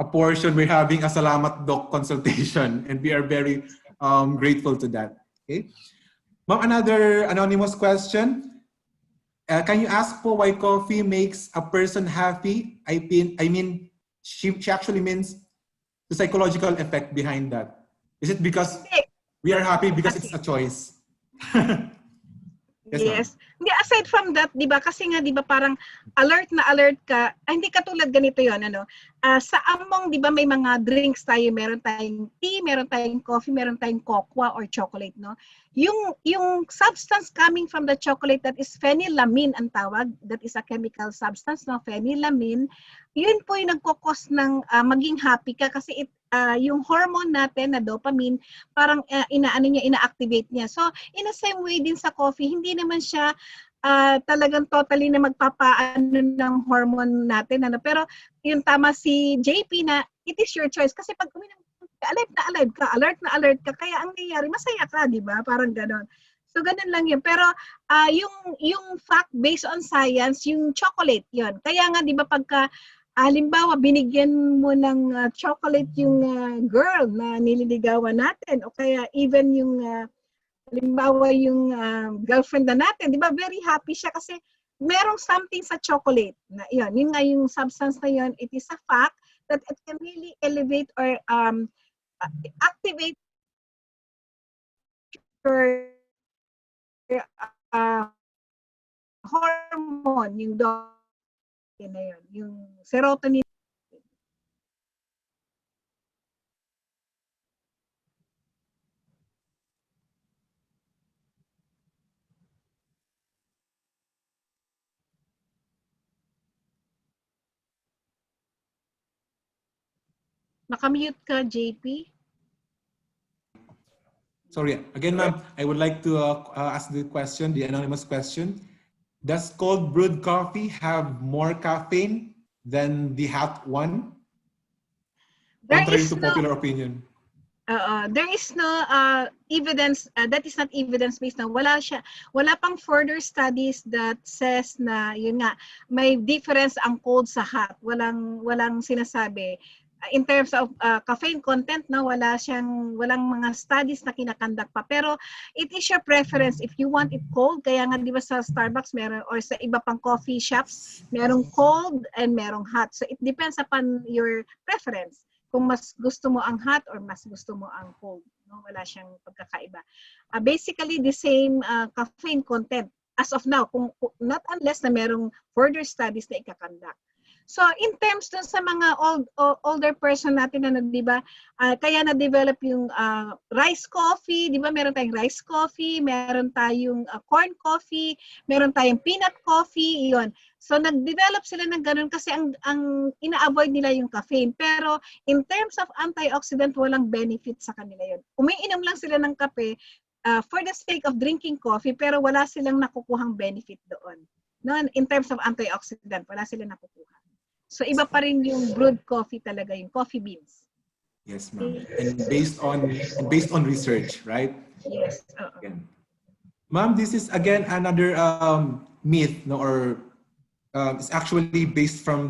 a portion we're having a Salamat Doc consultation, and we are very grateful to that. Okay, ma'am, another anonymous question. Can you ask po why coffee makes a person happy? I mean, she actually means the psychological effect behind that. Is it because we are happy because it's a choice? Yes. Hindi, aside from that, 'di ba? Kasi nga 'di ba parang alert ka. Hindi katulad ganito 'yon, ano. Sa among 'di ba may mga drinks tayo, meron tayong tea, meron tayong coffee, meron tayong cocoa or chocolate, no. Yung substance coming from the chocolate, that is phenylamine ang tawag. That is a chemical substance, no, phenylamine. Yun po yung nagko-cause ng maging happy ka kasi yung hormone natin na dopamine, parang ina-activate niya. So, in the same way din sa coffee, hindi naman siya talagang totally na magpapaano ng hormone natin. Ano? Pero yung tama si JP na it is your choice. Kasi pag uminom ka, alert na alert ka, kaya ang nangyayari, masaya ka, di ba? Parang ganon. So, ganun lang yun. Pero yung fact based on science, yung chocolate, yun. Kaya nga, di ba, pagka halimbawa, binigyan mo ng chocolate yung girl na nililigawan natin, o kaya even yung halimbawa yung girlfriend na natin, di ba, very happy siya kasi merong something sa chocolate. Na, yun nga yung substance na yun, it is a fact that it can really elevate or activate your hormone, yung dopamine na yun, yung serotonin. Nakamute ka, JP? Sorry, again, ma'am, I would like to ask the question, the anonymous question. Does cold brewed coffee have more caffeine than the hot one? Contrary to popular opinion. There is no evidence, that is not evidence-based na. Wala pang further studies that says na, yun nga, may difference ang cold sa hot. Walang sinasabi. In terms of caffeine content, no, walang mga studies na kinakandak pa. Pero it is your preference if you want it cold. Kaya nga, di ba sa Starbucks meron, or sa iba pang coffee shops, merong cold and merong hot. So it depends upon your preference. Kung mas gusto mo ang hot or mas gusto mo ang cold. No? Wala siyang pagkakaiba. Basically, the same caffeine content as of now, not unless na merong further studies na ikakandak. So, in terms dun sa mga older person natin na, di ba, kaya na-develop yung rice coffee, di ba, meron tayong rice coffee, meron tayong corn coffee, meron tayong peanut coffee, iyon. So, nag-develop sila ng ganun kasi ang ina-avoid nila yung caffeine. Pero, in terms of antioxidant, walang benefit sa kanila yun. Umiinom lang sila ng kape, for the sake of drinking coffee, pero wala silang nakukuhang benefit doon. No, in terms of antioxidant, wala silang nakukuha. So iba pa rin yung brewed coffee talaga, yung coffee beans. Yes, ma'am. And based on research, right? Yes. Again. Ma'am, this is again another myth, no, or it's actually based from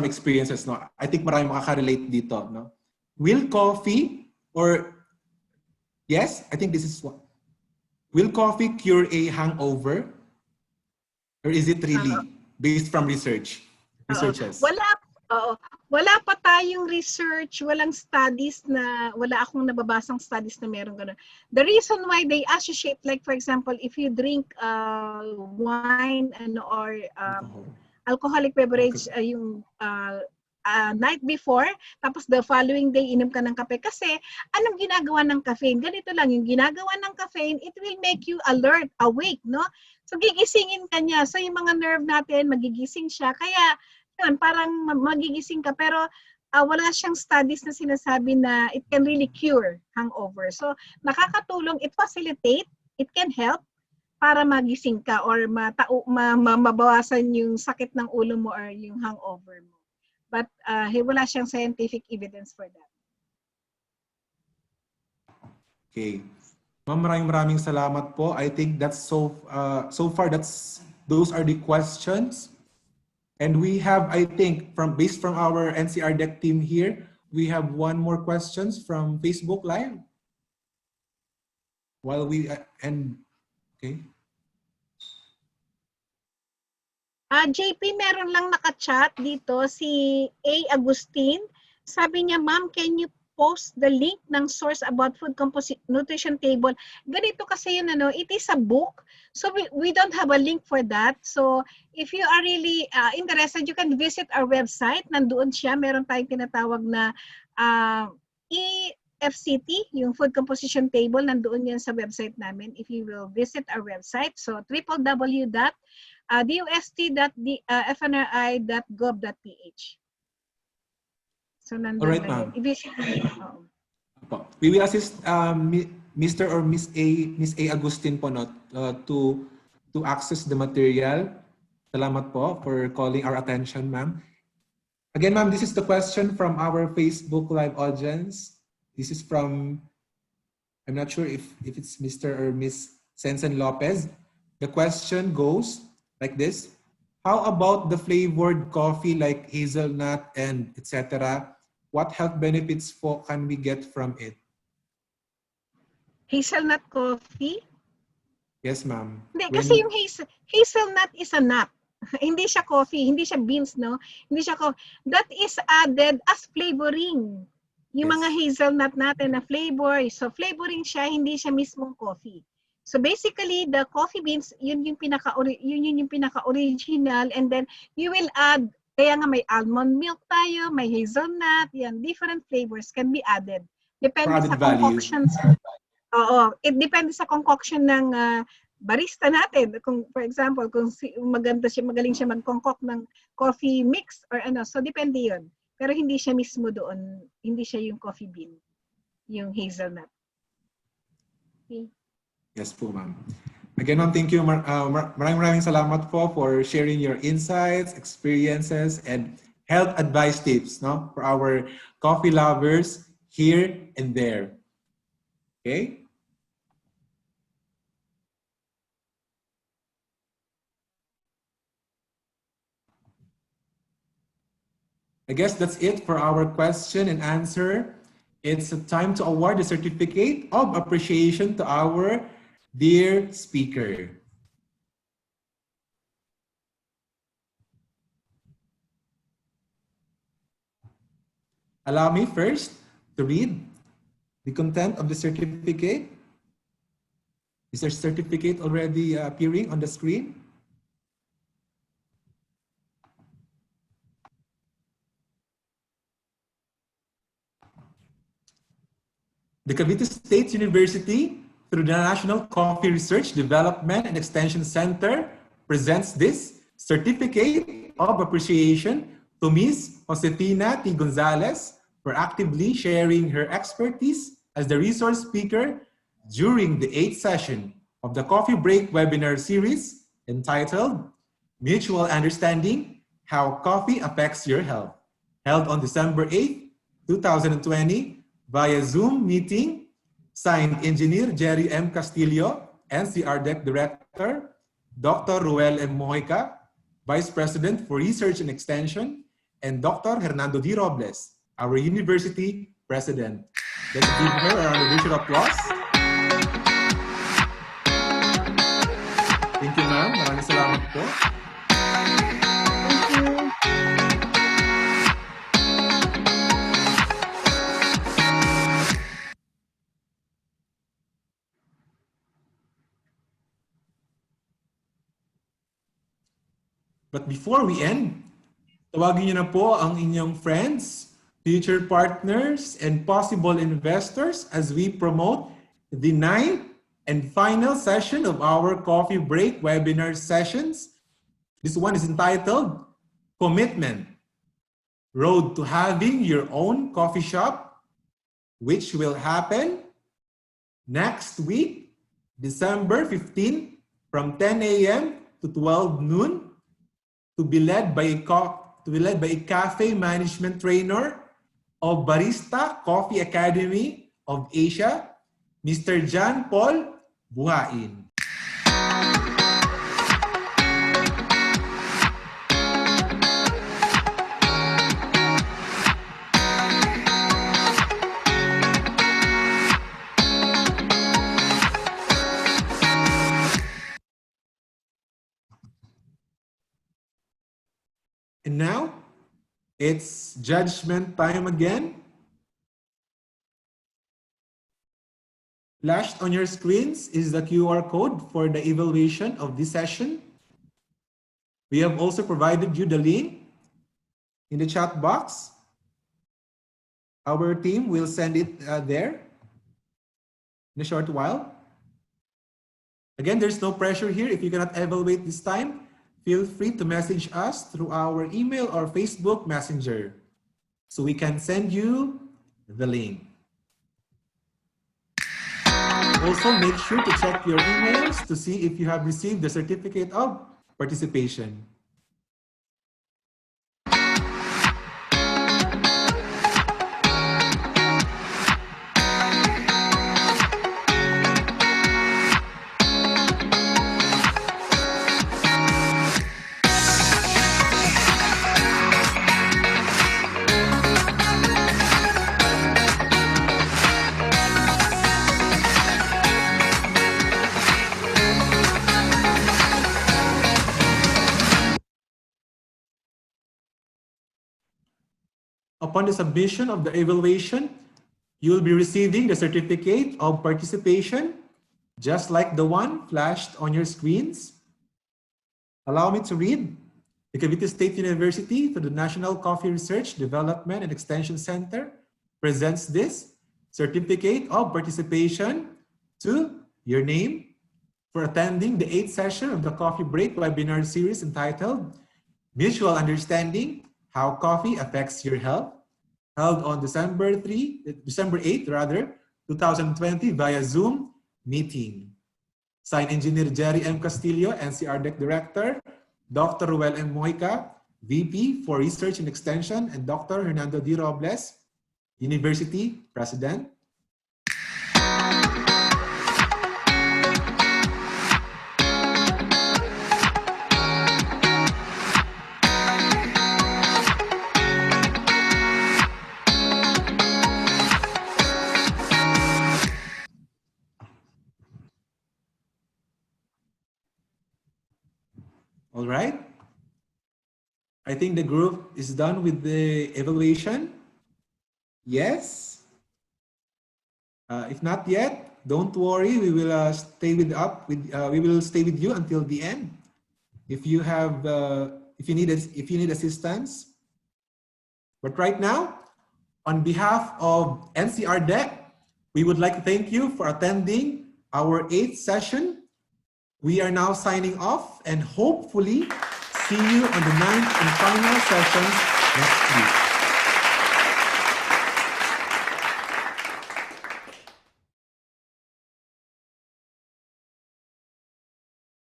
experiences, no. I think maraming makaka-relate dito, no. Will coffee yes, I think this is what. Will coffee cure a hangover? Or is it really based from researches? Wala pa tayong research, walang studies wala akong nababasang studies na meron ganun. The reason why they associate, like for example, if you drink wine or alcoholic beverage yung night before, tapos the following day inom ka ng kape. Kasi anong ginagawa ng caffeine? Ganito lang, yung ginagawa ng caffeine, it will make you alert, awake, no? So gigisingin ka niya. So yung mga nerve natin, magigising siya. Kaya yun, parang magigising ka. Pero wala siyang studies na sinasabi na it can really cure hangover. So nakakatulong, it facilitate, it can help para magising ka or mabawasan yung sakit ng ulo mo or yung hangover mo. But wala siyang scientific evidence for that. Okay. Ma'am, maraming salamat po. I think that's so far those are the questions. And we have, I think, based from our NCR Deck team here, we have one more questions from Facebook Live. While we okay. JP, meron lang naka-chat dito si A. Agustin. Sabi niya, ma'am, can you post the link ng source about food nutrition table? Ganito kasi yun, it is a book. So we don't have a link for that. So if you are really interested, you can visit our website. Nandoon siya. Meron tayong tinatawag na EFCT, yung food composition table. Nandoon yan sa website namin if you will visit our website. So www.dust.fnri.gov.ph. So nandun. Alright, ma'am. We will assist Mr. or Miss A Agustin po, no, to access the material. Salamat po for calling our attention, ma'am. Again, ma'am, this is the question from our Facebook Live audience. This is from, I'm not sure if it's Mr. or Miss Sensen Lopez. The question goes like this. How about the flavored coffee like hazelnut and etc.? What health benefits can we get from it? Hazelnut coffee? Yes, ma'am. Hindi, kasi yung hazelnut is a nut. Hindi siya coffee, hindi siya beans, no? Hindi siya coffee. That is added as flavoring. Yung mga hazelnut natin na flavor. So flavoring siya, hindi siya mismong coffee. So basically, the coffee beans, yun yung pinaka-original, and then you will add, kaya nga may almond milk tayo, may hazelnut, yan, different flavors can be added. Depende sa concoctions. Oo, it depende sa concoction ng barista natin. Kung for example, kung magaling siya mag-concoct ng coffee mix or ano, so depende 'yon. Pero hindi siya mismo doon, hindi siya yung coffee bean, yung hazelnut. Okay. Yes po, ma'am. Again, ma'am, thank you. Maraming salamat po for sharing your insights, experiences, and health advice tips, no, for our coffee lovers here and there. Okay? I guess that's it for our question and answer. It's time to award the certificate of appreciation to our dear speaker. Allow me first to read the content of the certificate. Is there certificate already appearing on the screen? The Cavite State University, through the National Coffee Research, Development and Extension Center, presents this certificate of appreciation to Ms. Josefina T. Gonzalez for actively sharing her expertise as the resource speaker during the 8th session of the Coffee Break webinar series entitled Mutual Understanding, How Coffee Affects Your Health, held on December 8, 2020 via Zoom meeting, signed Engineer Jerry M. Castillo, NCR-DEC Director, Dr. Ruel M. Mojica, Vice President for Research and Extension, and Dr. Hernando D. Robles, our University President. Let's give her a round of virtual applause. Thank you, ma'am. Maraming salamat po. Thank you. But before we end, tawagin niyo na po ang inyong friends, future partners, and possible investors as we promote the 9th and final session of our Coffee Break webinar sessions. This one is entitled Commitment, Road to Having Your Own Coffee Shop, which will happen next week, December 15, from 10 a.m. to 12 noon, to be led by a cafe management trainer of Barista Coffee Academy of Asia, Mr. John Paul Buhain. And now, it's judgment time again. Flashed on your screens is the QR code for the evaluation of this session. We have also provided you the link in the chat box. Our team will send it there in a short while. Again, there's no pressure here. If you cannot evaluate this time, feel free to message us through our email or Facebook Messenger so we can send you the link. Also, make sure to check your emails to see if you have received the certificate of participation. Upon the submission of the evaluation, you will be receiving the certificate of participation, just like the one flashed on your screens. Allow me to read. The Cavite State University through the National Coffee Research, Development and Extension Center presents this certificate of participation to your name for attending the 8th session of the Coffee Break webinar series entitled Mutual Understanding, How Coffee Affects Your Health, held on December 8, 2020 via Zoom meeting. Signed Engineer Jerry M. Castillo, NCR-DEC Director, Dr. Ruel M. Mojica, VP for Research and Extension, and Dr. Hernando D. Robles, University President. All right. I think the group is done with the evaluation. Yes. If not yet, don't worry. We will stay with you until the end. If you have, if you need assistance. But right now, on behalf of NCR-DEC, we would like to thank you for attending our 8th session. We are now signing off and hopefully see you on the 9th and final sessions next week.